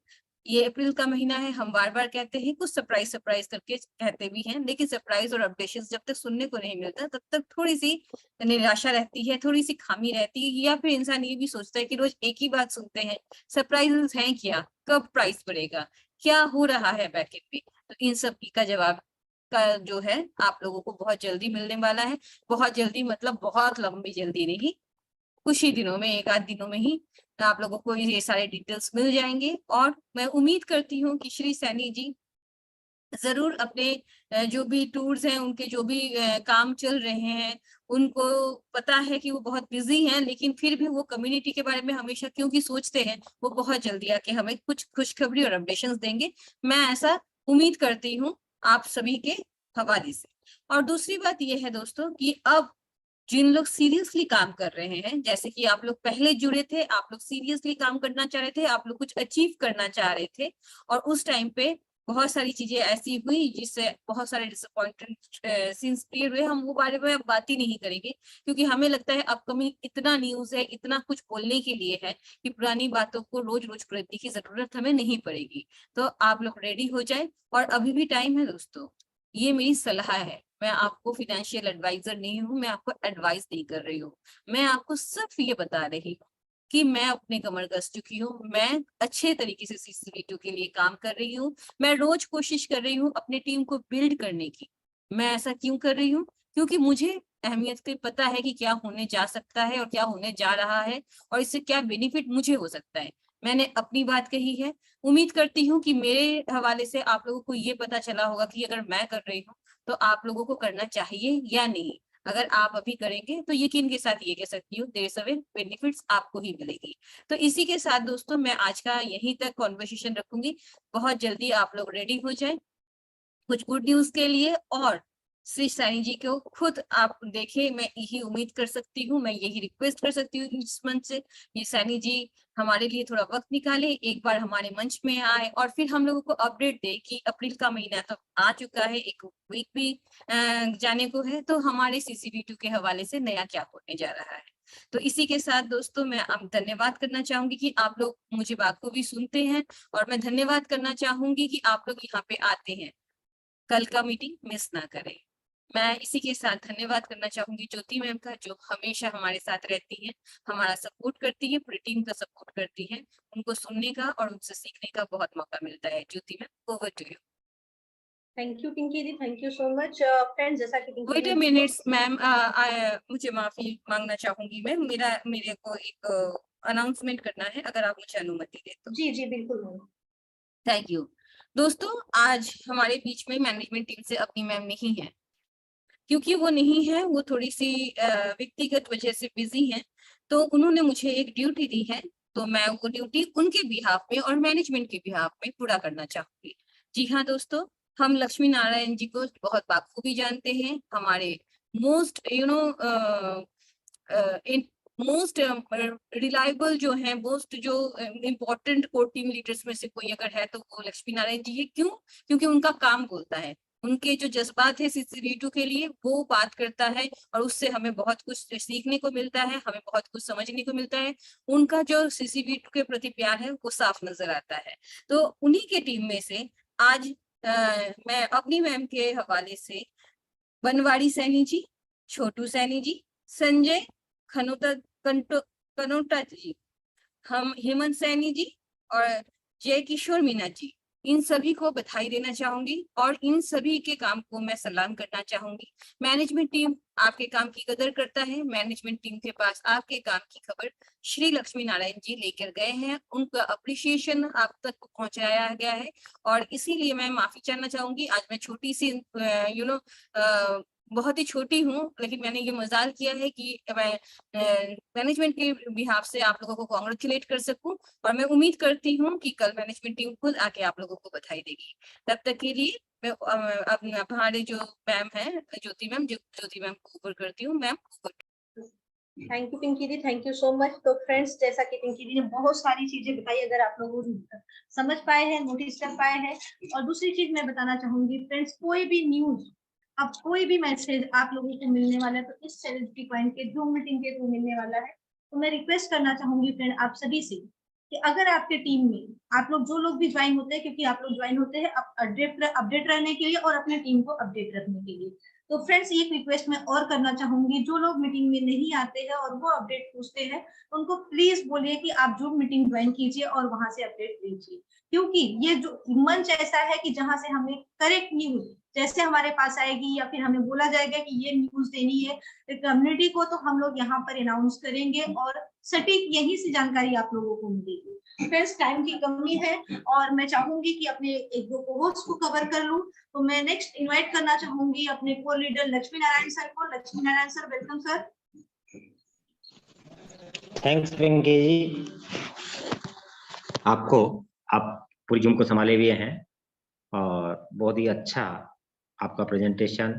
ये अप्रैल का महीना है, हम बार बार कहते हैं, कुछ सरप्राइज करके कहते भी हैं, लेकिन सरप्राइज और अपडेशन जब तक सुनने को नहीं मिलता तब तक थोड़ी सी निराशा रहती है, थोड़ी सी खामी रहती है, या फिर इंसान ये भी सोचता है कि रोज एक ही बात सुनते हैं, सरप्राइजेस हैं क्या, कब प्राइस बढ़ेगा, क्या हो रहा है बैकेट में। तो इन सब का जवाब का जो है आप लोगों को बहुत जल्दी मिलने वाला है। बहुत जल्दी मतलब बहुत लंबी जल्दी नहीं, कुछ ही दिनों में, एक आध दिनों में ही आप लोगों को ये सारे डिटेल्स मिल जाएंगे। और मैं उम्मीद करती हूँ कि श्री सैनी जी जरूर अपने जो भी टूर्स हैं, उनके जो भी काम चल रहे हैं, उनको पता है कि वो बहुत बिजी हैं, लेकिन फिर भी वो कम्युनिटी के बारे में हमेशा क्योंकि सोचते हैं, वो बहुत जल्दी आके हमें कुछ खुशखबरी और अपडेशंस देंगे। मैं ऐसा उम्मीद करती हूँ आप सभी के हवाले से। और दूसरी बात यह है दोस्तों कि अब जिन लोग सीरियसली काम कर रहे हैं, जैसे कि आप लोग पहले जुड़े थे, आप लोग सीरियसली काम करना चाह रहे थे, आप लोग कुछ अचीव करना चाह रहे थे, और उस टाइम पे बहुत सारी चीजें ऐसी हुई जिससे बहुत सारे डिसअपॉइंटमेंट सीन्स क्रिएट हुए। हम वो बारे में अब बात ही नहीं करेंगे, क्योंकि हमें लगता है अपकमिंग इतना न्यूज है, इतना कुछ बोलने के लिए है कि पुरानी बातों को रोज रोज करने की जरूरत हमें नहीं पड़ेगी। तो आप लोग रेडी हो जाए, और अभी भी टाइम है दोस्तों। ये मेरी सलाह है, मैं आपको फाइनेंशियल एडवाइजर नहीं हूँ, मैं आपको एडवाइस नहीं कर रही हूँ, मैं आपको सिर्फ ये बता रही हूँ कि मैं अपने कमर कस चुकी हूँ, मैं अच्छे तरीके से CCV2 के लिए काम कर रही हूँ, मैं रोज कोशिश कर रही हूँ अपने टीम को बिल्ड करने की। मैं ऐसा क्यों कर रही हूँ? क्योंकि मुझे अहमियत से पता है कि क्या होने जा सकता है और क्या होने जा रहा है, और इससे क्या बेनिफिट मुझे हो सकता है। मैंने अपनी बात कही है, उम्मीद करती हूँ कि मेरे हवाले से आप लोगों को ये पता चला होगा कि अगर मैं कर रही हूँ तो आप लोगों को करना चाहिए या नहीं। अगर आप अभी करेंगे तो यकीन के साथ ये कह सकती हूँ देयर सवे बेनिफिट्स आपको ही मिलेगी। तो इसी के साथ दोस्तों मैं आज का यहीं तक कॉन्वर्सेशन रखूंगी। बहुत जल्दी आप लोग रेडी हो जाए कुछ गुड न्यूज के लिए, और श्री सैनी जी को खुद आप देखें, मैं यही उम्मीद कर सकती हूँ, मैं यही रिक्वेस्ट कर सकती हूँ इस मंच से, ये सैनी जी हमारे लिए थोड़ा वक्त निकाले, एक बार हमारे मंच में आए और फिर हम लोगों को अपडेट दे कि अप्रैल का महीना तो आ चुका है, एक वीक भी जाने को है, तो हमारे CCV2 के हवाले से नया क्या होने जा रहा है। तो इसी के साथ दोस्तों मैं अब धन्यवाद करना चाहूंगी कि आप लोग मुझे बात को भी सुनते हैं, और मैं धन्यवाद करना चाहूंगी कि आप लोग यहाँ पे आते हैं। कल का मीटिंग मिस ना करें। मैं इसी के साथ धन्यवाद करना चाहूंगी ज्योति मैम का, जो हमेशा हमारे साथ रहती है, हमारा सपोर्ट करती है, पूरी टीम का सपोर्ट करती है। उनको सुनने का और उनसे सीखने का बहुत मौका मिलता है। Jyoti ma'am, over to you.
Thank you Pinky the, thank you so much. Friends, जैसा कि Pinky
wait
di
a minutes ma'am, मुझे माफी मांगना चाहूंगी मैं, मेरे को एक अनाउंसमेंट करना है, अगर आप मुझे अनुमति दे तो।
जी जी बिल्कुल मैम।
थैंक यू दोस्तों, आज हमारे बीच में मैनेजमेंट टीम से अपनी मैम नहीं है, क्योंकि वो नहीं है, वो थोड़ी सी व्यक्तिगत वजह से बिजी हैं, तो उन्होंने मुझे एक ड्यूटी दी है, तो मैं वो ड्यूटी उनके बिहाफ में और मैनेजमेंट के बिहाफ में पूरा करना चाहूंगी। जी हाँ दोस्तों, हम लक्ष्मी नारायण जी को बहुत बाखूबी जानते हैं, हमारे मोस्ट मोस्ट रिलायबल जो है, मोस्ट जो इम्पोर्टेंट कोर टीम लीडर्स में से कोई अगर है तो वो लक्ष्मी नारायण जी है। क्यों? क्योंकि उनका काम बोलता है, उनके जो जज्बात है CCV2 के लिए वो बात करता है, और उससे हमें बहुत कुछ सीखने को मिलता है, हमें बहुत कुछ समझने को मिलता है। उनका जो CCV2 के प्रति प्यार है वो साफ नजर आता है। तो उन्हीं के टीम में से आज मैं अपनी मैम के हवाले से बनवाड़ी सैनी जी, छोटू सैनी जी, संजय कनोटा जी, हम हेमंत सैनी जी और जय किशोर मीना जी, इन सभी को बधाई देना चाहूंगी और इन सभी के काम को मैं सलाम करना चाहूंगी। मैनेजमेंट टीम आपके काम की कदर करता है, मैनेजमेंट टीम के पास आपके काम की खबर श्री लक्ष्मी नारायण जी लेकर गए हैं, उनका अप्रिशिएशन आप तक पहुंचाया गया है, और इसीलिए मैं माफी चाहना चाहूंगी। आज मैं छोटी सी बहुत ही छोटी हूँ, लेकिन मैंने ये मजाल किया है कि मैं मैनेजमेंट के बिहाफ से आप लोगों को कॉन्ग्रेचुलेट कर सकूं, और मैं उम्मीद करती हूँ कि कल मैनेजमेंट टीम खुद आके आप लोगों को बधाई देगी। तब तक के लिए मैं हमारे जो मैम है ज्योति मैम को ऊपर करती हूँ। Ma'am,
thank you Pinky the, thank you so much. तो फ्रेंड्स, जैसा कि पिंकी दी ने बहुत सारी चीजें बताई, अगर आप लोग समझ पाए हैं, नोटिस कर पाए हैं, और दूसरी चीज मैं बताना चाहूंगी फ्रेंड्स, कोई भी न्यूज, अब कोई भी मैसेज आप लोगों को मिलने वाला है तो इस सेलिब्रिटी पॉइंट के जूम मीटिंग के थ्रू मिलने वाला है। तो मैं रिक्वेस्ट करना चाहूंगी फ्रेंड आप सभी से कि अगर आपके टीम में आप लोग जो लोग भी ज्वाइन होते हैं, क्योंकि आप लोग ज्वाइन होते हैं अपडेट रहने के लिए और अपने टीम को अपडेट रखने के लिए, तो फ्रेंड्स एक रिक्वेस्ट मैं और करना चाहूंगी, जो लोग मीटिंग में नहीं आते हैं और वो अपडेट पूछते हैं, उनको प्लीज बोलिए कि आप जूम मीटिंग ज्वाइन कीजिए और वहां से अपडेट लीजिए, क्योंकि ये जो मंच ऐसा है कि जहां से हमें करेक्ट न्यूज जैसे हमारे पास आएगी या फिर हमें बोला जाएगा कि ये न्यूज देनी है कम्युनिटी को, तो हम लोग यहाँ पर अनाउंस करेंगे और सटीक यहीं से जानकारी आप लोगों को मिलेगी। फ्रेंड्स, टाइम की कमी है और मैं चाहूंगी कि अपने एक दो को-होस्ट को कवर कर लूं, तो मैं नेक्स्ट इनवाइट करना चाहूंगी अपने को लीडर लक्ष्मी नारायण सर को। Lakshmi Narayan sir, welcome sir.
Thanks Pinky ji, आप पूरी जूम को संभाले हुए हैं और बहुत ही अच्छा आपका प्रेजेंटेशन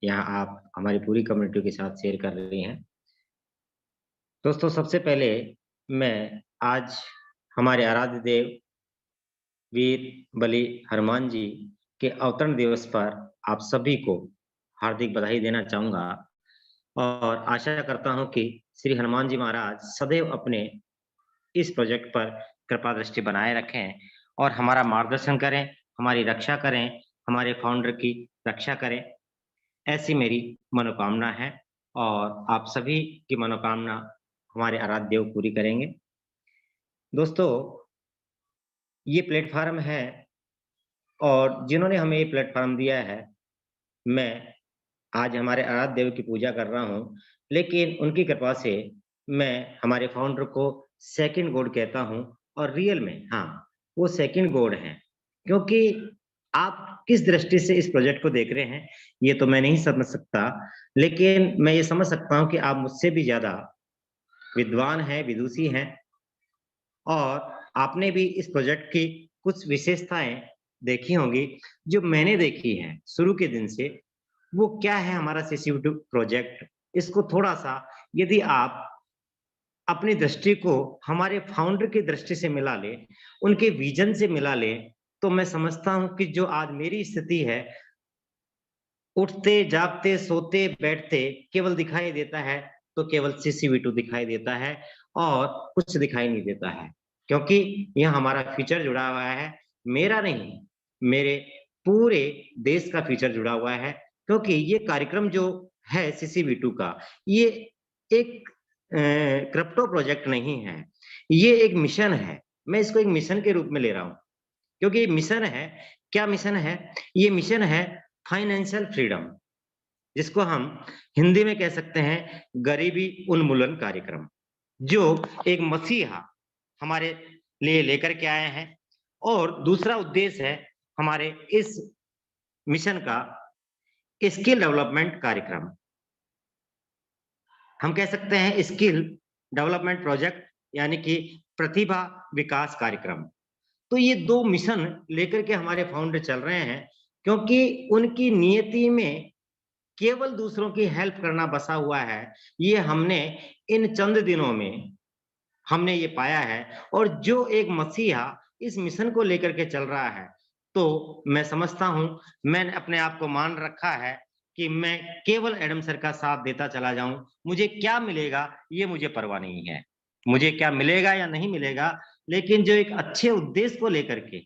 यहाँ आप हमारी पूरी कम्युनिटी के साथ शेयर कर रही हैं। दोस्तों, सबसे पहले मैं आज हमारे आराध्य देव वीर बलि हनुमान जी के अवतरण दिवस पर आप सभी को हार्दिक बधाई देना चाहूँगा और आशा करता हूँ कि श्री हनुमान जी महाराज सदैव अपने इस प्रोजेक्ट पर कृपा दृष्टि बनाए रखें और हमारा मार्गदर्शन करें, हमारी रक्षा करें, हमारे फाउंडर की रक्षा करें, ऐसी मेरी मनोकामना है और आप सभी की मनोकामना हमारे आराध्य देव पूरी करेंगे। दोस्तों, ये प्लेटफॉर्म है और जिन्होंने हमें ये प्लेटफॉर्म दिया है, मैं आज हमारे आराध्य देव की पूजा कर रहा हूँ, लेकिन उनकी कृपा से मैं हमारे फाउंडर को सेकंड गॉड कहता हूँ और रियल में हाँ, वो सेकंड गॉड हैं, क्योंकि आप किस दृष्टि से इस प्रोजेक्ट को देख रहे हैं ये तो मैं नहीं समझ सकता, लेकिन मैं ये समझ सकता हूँ कि आप मुझसे भी ज्यादा विद्वान हैं, विदुषी हैं और आपने भी इस प्रोजेक्ट की कुछ विशेषताएं देखी होंगी जो मैंने देखी हैं शुरू के दिन से। वो क्या है हमारा CC2 प्रोजेक्ट, इसको थोड़ा सा यदि आप अपनी दृष्टि को हमारे फाउंडर की दृष्टि से मिला ले, उनके विजन से मिला ले, तो मैं समझता हूं कि जो आज मेरी स्थिति है, उठते जागते सोते बैठते केवल दिखाई देता है तो केवल CCV2 दिखाई देता है और कुछ दिखाई नहीं देता है, क्योंकि यह हमारा फ्यूचर जुड़ा हुआ है, मेरा नहीं, मेरे पूरे देश का फ्यूचर जुड़ा हुआ है। क्योंकि ये कार्यक्रम जो है CCV2 का, ये एक क्रिप्टो प्रोजेक्ट नहीं है, ये एक मिशन है। मैं इसको एक मिशन के रूप में ले रहा हूं, क्योंकि ये मिशन है। क्या मिशन है? ये मिशन है फाइनेंशियल फ्रीडम, जिसको हम हिंदी में कह सकते हैं गरीबी उन्मूलन कार्यक्रम, जो एक मसीहा हमारे लिए लेकर के आए हैं। और दूसरा उद्देश्य है हमारे इस मिशन का स्किल डेवलपमेंट कार्यक्रम, हम कह सकते हैं स्किल डेवलपमेंट प्रोजेक्ट, यानी कि प्रतिभा विकास कार्यक्रम। तो ये दो मिशन लेकर के हमारे फाउंडर चल रहे हैं, क्योंकि उनकी नियति में केवल दूसरों की हेल्प करना बसा हुआ है। ये हमने इन चंद दिनों में हमने ये पाया है। और जो एक मसीहा इस मिशन को लेकर के चल रहा है, तो मैं समझता हूं, मैंने अपने आप को मान रखा है कि मैं केवल एडम सर का साथ देता चला जाऊं। मुझे क्या मिलेगा ये मुझे परवाह नहीं है, मुझे क्या मिलेगा या नहीं मिलेगा, लेकिन जो एक अच्छे उद्देश्य को लेकर के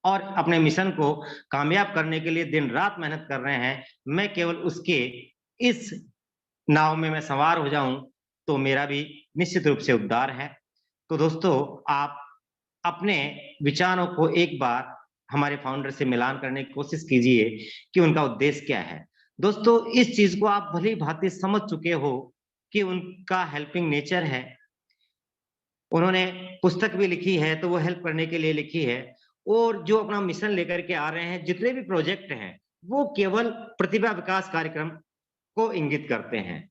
और अपने मिशन को कामयाब करने के लिए दिन रात मेहनत कर रहे हैं, मैं केवल उसके इस नाव में मैं सवार हो जाऊं तो मेरा भी निश्चित रूप से उद्धार है। तो दोस्तों, आप अपने विचारों को एक बार हमारे फाउंडर से मिलान करने की कोशिश कीजिए कि उनका उद्देश्य क्या है। दोस्तों, इस चीज को आप भली भांति समझ चुके हो कि उनका हेल्पिंग नेचर है। उन्होंने पुस्तक भी लिखी है तो वो हेल्प करने के लिए लिखी है, और जो अपना मिशन लेकर के आ रहे हैं, जितने भी प्रोजेक्ट हैं, वो केवल प्रतिभा विकास कार्यक्रम को इंगित करते हैं।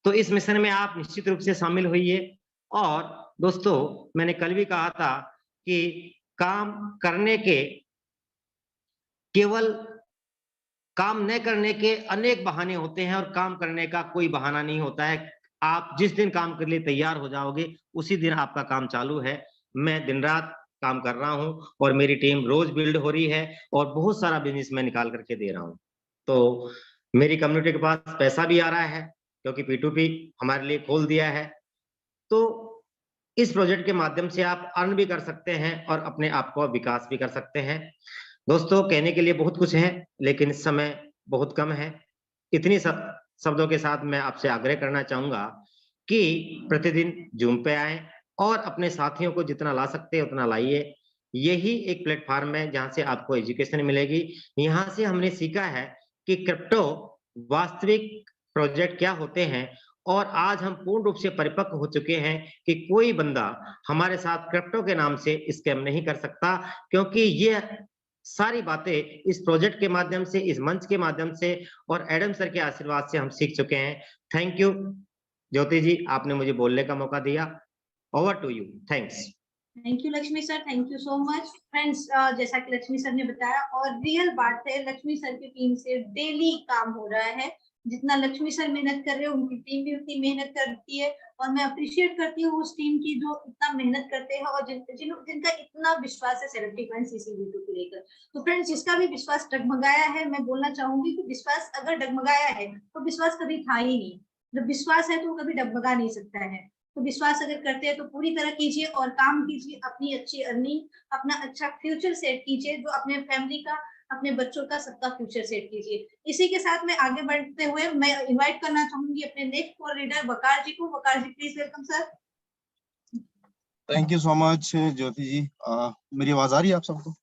तो इस मिशन में आप निश्चित रूप से शामिल होइए। और दोस्तों, मैंने कल भी कहा था कि काम करने के केवल काम न करने के अनेक बहाने होते हैं और काम करने का कोई बहाना नहीं होता है। आप जिस दिन काम के लिए तैयार हो जाओगे उसी दिन आपका काम चालू है। मैं दिन रात काम कर रहा हूं और मेरी टीम रोज बिल्ड हो रही है और बहुत सारा बिजनेस मैं निकाल करके दे रहा हूं। तो मेरी कम्युनिटी के पास पैसा भी आ रहा है, क्योंकि P2P हमारे लिए खोल दिया है। तो इस प्रोजेक्ट के माध्यम से आप अर्न भी कर सकते हैं और अपने आप को विकास भी कर सकते हैं। दोस्तों, कहने के लिए बहुत कुछ है, लेकिन इस समय बहुत कम है। इतनी शब्दों के साथ मैं आपसे आग्रह करना चाहूंगा कि प्रतिदिन जूम पे आए और अपने साथियों को जितना ला सकते हैं उतना लाइए। यही एक प्लेटफॉर्म है जहां से आपको एजुकेशन मिलेगी। यहाँ से हमने सीखा है कि क्रिप्टो वास्तविक प्रोजेक्ट क्या होते हैं, और आज हम पूर्ण रूप से परिपक्व हो चुके हैं कि कोई बंदा हमारे साथ क्रिप्टो के नाम से स्कैम नहीं कर सकता, क्योंकि ये सारी बातें इस प्रोजेक्ट के माध्यम से, इस मंच के माध्यम से और एडम सर के आशीर्वाद से हम सीख चुके हैं। थैंक यू ज्योति जी, आपने मुझे बोलने का मौका दिया। Over to you. Thanks.
Thank you Lakshmi sir, thank you so much friends. जैसा कि लक्ष्मी सर ने बताया और रियल बात है, लक्ष्मी सर की टीम से डेली काम हो रहा है। जितना लक्ष्मी सर मेहनत कर रहे हैं उनकी टीम भी उतनी मेहनत करती है, और मैं अप्रिशिएट करती हूँ उस टीम की जो इतना मेहनत करते हैं और जिनका इतना विश्वास है सेलेब्रिटी पॉइंट CCV2 को लेकर। तो फ्रेंड्स, जिसका भी विश्वास डगमगाया है, मैं बोलना चाहूंगी कि विश्वास अगर डगमगाया है तो विश्वास कभी था ही नहीं। जब विश्वास है तो वो कभी डगमगा नहीं सकता है। तो विश्वास अगर करते हैं तो पूरी तरह कीजिए और काम कीजिए, अपनी अच्छी अर्निंग, अपना अच्छा फ्यूचर सेट कीजिए, जो अपने फैमिली का, अपने बच्चों का, सबका फ्यूचर सेट कीजिए। इसी के साथ में आगे बढ़ते हुए मैं इनवाइट करना चाहूंगी अपने next core leader Waqar ji को। Waqar ji please welcome sir.
Thank you so much Jyoti ji. मेरी आवाज आ रही है आप सबको?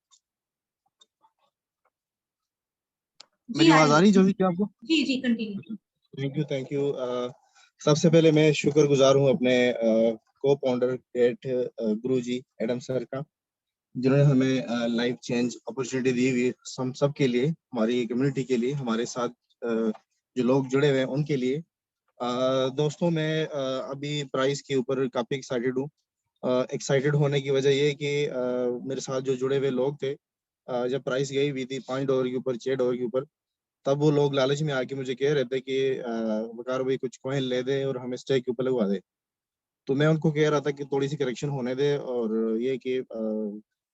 मेरी आवाज आ रही है ज्योति जी आपको?
जी जी कंटिन्यू।
Thank you. सबसे पहले मैं शुक्रगुजार हूँ अपने को फाउंडर ग्रेट गुरु जी एडम सर का, जिन्होंने हमें लाइफ चेंज अपॉर्चुनिटी दी हुई हम सब के लिए, हमारी कम्युनिटी के लिए, हमारे साथ जो लोग जुड़े हुए हैं उनके लिए। दोस्तों, मैं अभी प्राइस के ऊपर काफी एक्साइटेड हूँ। एक्साइटेड होने की वजह ये है कि मेरे साथ जो जुड़े हुए लोग थे, जब प्राइस गई हुई थी $5 के ऊपर, $6 के ऊपर, तब वो लोग लालच में आके मुझे कह रहे थे कि वकार भाई कुछ कॉइन ले दे और हमें स्टेक के ऊपर लगवा दे। तो मैं उनको कह रहा था कि थोड़ी सी करेक्शन होने दे, और ये कि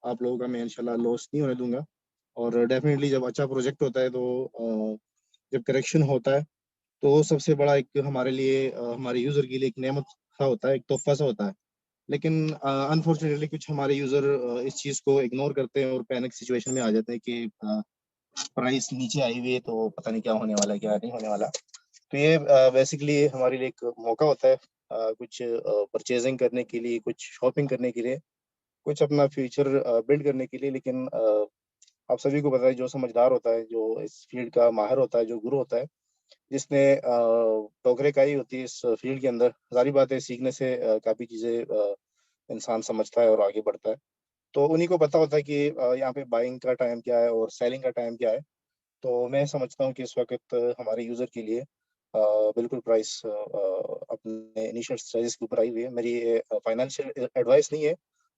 आप लोगों का मैं इंशाल्लाह लॉस नहीं होने दूंगा। और डेफिनेटली जब अच्छा प्रोजेक्ट होता है तो जब करेक्शन होता है तो सबसे बड़ा एक हमारे लिए, हमारे यूजर के लिए एक नेमत सा होता है, एक तोहफा सा होता है। लेकिन अनफॉर्चुनेटली कुछ हमारे यूजर इस चीज को इग्नोर करते हैं और पैनिक सिचुएशन में आ जाते हैं कि प्राइस नीचे आई हुई है तो पता नहीं क्या होने वाला है, क्या नहीं होने वाला। तो ये बेसिकली हमारे लिए एक मौका होता है, कुछ परचेजिंग करने के लिए, कुछ शॉपिंग करने के लिए, कुछ अपना फ्यूचर बिल्ड करने के लिए। लेकिन आप सभी को पता है, जो समझदार होता है, जो इस फील्ड का माहिर होता है, जो गुरु होता है, जिसने टोकरे खाई होती है इस फील्ड के अंदर, सारी बातें सीखने से काफी चीजें इंसान समझता है और आगे बढ़ता है। तो उन्हीं को पता होता है कि यहाँ पे बाइंग का टाइम क्या है और सेलिंग का टाइम क्या है। तो मैं समझता हूँ कि इस वक्त हमारे यूजर के लिए बिल्कुल प्राइस अपने इनिशियल स्टेजेस के ऊपर आई हुई है। मेरी फाइनेंशियल एडवाइस नहीं है,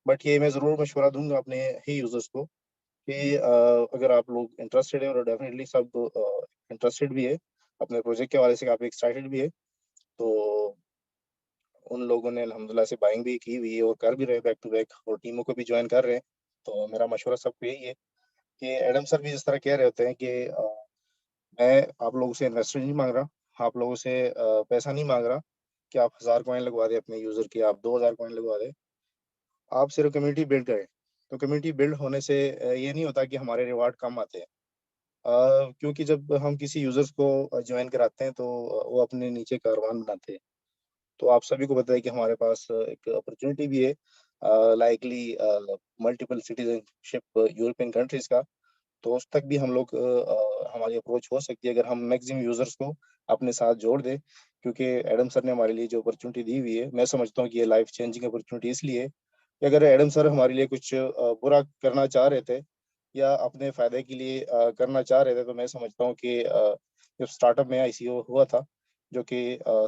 बट ये मैं जरूर मशवरा दूंगा अपने ही यूजर्स को कि अगर आप लोग इंटरेस्टेड है, और डेफिनेटली सब इंटरेस्टेड भी है, अपने प्रोजेक्ट के हवाले से काफी एक्साइटेड भी है, तो उन लोगों ने अल्हम्दुलिल्लाह से बाइंग भी की हुई है और कर भी रहे बैक टू बैक, और टीमों को भी ज्वाइन कर रहे हैं। तो मेरा मशवरा सबको यही है कि एडम सर भी जिस तरह कह रहे होते हैं कि मैं आप लोगों से इन्वेस्टमेंट नहीं मांग रहा, आप लोगों से पैसा नहीं मांग रहा कि आप 1000 कॉइन लगवा दें अपने यूजर के, आप 2000 कॉइन लगवा दें, आप सिर्फ कम्युनिटी बिल्ड करें। तो कम्युनिटी बिल्ड होने से ये नहीं होता कि हमारे रिवार्ड कम आते हैं, क्योंकि जब हम किसी यूजर्स को ज्वाइन कराते हैं तो वो अपने नीचे कारवान बनाते हैं। तो आप सभी को पता है कि हमारे पास एक अपॉर्चुनिटी भी है, likely multiple citizenship European countries का। तो उस तक भी हम लोग हमारी अप्रोच हो सकती है अगर हम मैक्सिमम यूजर्स को अपने साथ जोड़ दें। क्योंकि एडम सर ने हमारे लिए जो अपॉर्चुनिटी दी हुई है, मैं समझता हूँ कि ये लाइफ चेंजिंग अपॉर्चुनिटी इसलिए है कि अगर एडम सर हमारे लिए कुछ बुरा करना चाह रहे थे या अपने फायदे के लिए करना चाह रहे थे, तो मैं समझता हूँ कि जब स्टार्टअप में ICO हुआ था, जो कि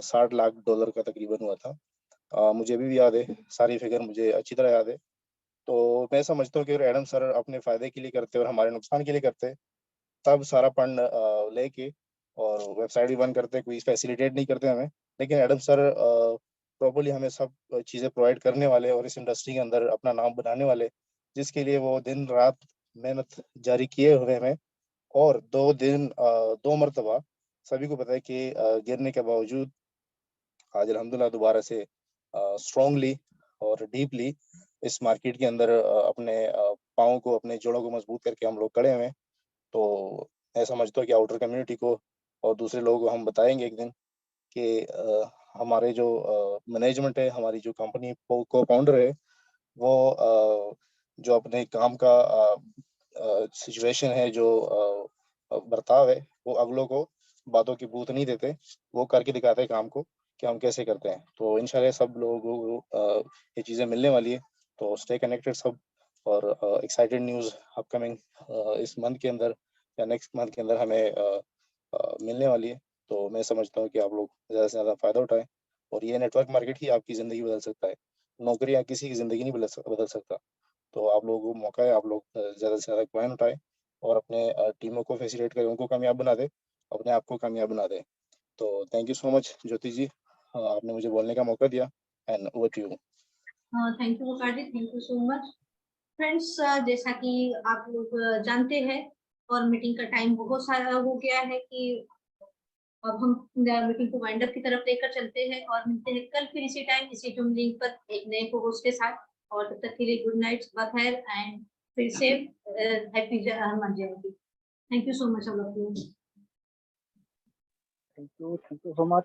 $60 लाख का तकरीबन हुआ था, मुझे अभी भी याद है, सारी फिगर मुझे अच्छी तरह याद है। तो मैं समझता हूँ कि अगर एडम सर अपने फायदे के लिए करते और हमारे नुकसान के लिए करते, तब सारा फंड लेके और वेबसाइट भी बंद करते, कोई फैसिलिटेट नहीं करते हमें। लेकिन एडम सर प्रॉपर्ली हमें सब चीज़ें प्रोवाइड करने वाले और इस इंडस्ट्री के अंदर अपना नाम बनाने वाले, जिसके लिए वो दिन रात मेहनत जारी किए हुए हैं। और 2 दिन 2 मरतबा, सभी को पता है कि गिरने के बावजूद आज अल्हम्दुलिल्लाह दोबारा से स्ट्रांगली और डीपली इस मार्केट के अंदर अपने पाँव को, अपने जोड़ों को मजबूत करके हम लोग खड़े हुए हैं। तो मैं समझता हूँ कि आउटर कम्युनिटी को और दूसरे लोगों को हम बताएंगे एक दिन कि हमारे जो मैनेजमेंट है, हमारी जो कंपनी को फाउंडर है, वो जो अपने काम का सिचुएशन है, जो बर्ताव है, वो अगलों को बातों की भूत नहीं देते, वो करके दिखाते हैं काम को कि हम कैसे करते हैं। तो इंशाल्लाह सब लोगों को ये चीज़ें मिलने वाली है। तो स्टे कनेक्टेड सब, और एक्साइटेड न्यूज़ अपकमिंग इस मंथ के अंदर या नेक्स्ट मंथ के अंदर हमें मिलने वाली है। तो मैं समझता हूँ कि आप लोग ज़्यादा से ज़्यादा फ़ायदा उठाएं, और ये नेटवर्क मार्केट ही आपकी ज़िंदगी बदल सकता है। नौकरियां किसी की जिंदगी नहीं बदल सकता। तो आप लोगों को मौका है, आप लोग ज्यादा से ज्यादा कॉइन उठाए और अपने टीमों को फैसिलिटेट करें, उनको कामयाब बना दे, अपने आप को कामयाब बना दे। तो thank you so much Jyoti ji, आपने मुझे बोलने का मौका दिया, and over to you.
Thank you Waqar ji, thank you so much. Friends, जैसा कि आप लोग जानते हैं और मीटिंग का टाइम बहुत सारा हो गया है कि अब हम मीटिंग को वाइंड अप की तरफ लेकर चलते हैं और मिलते हैं कल फिर इसी टाइम इसी जूम लिंक पर एक नए को-होस्ट के साथ। और तब तक के लिए गुड नाइट, बखैर एंड फिर से happy Hanuman Jayanti. Thank you so much all of you.
Thank you so much.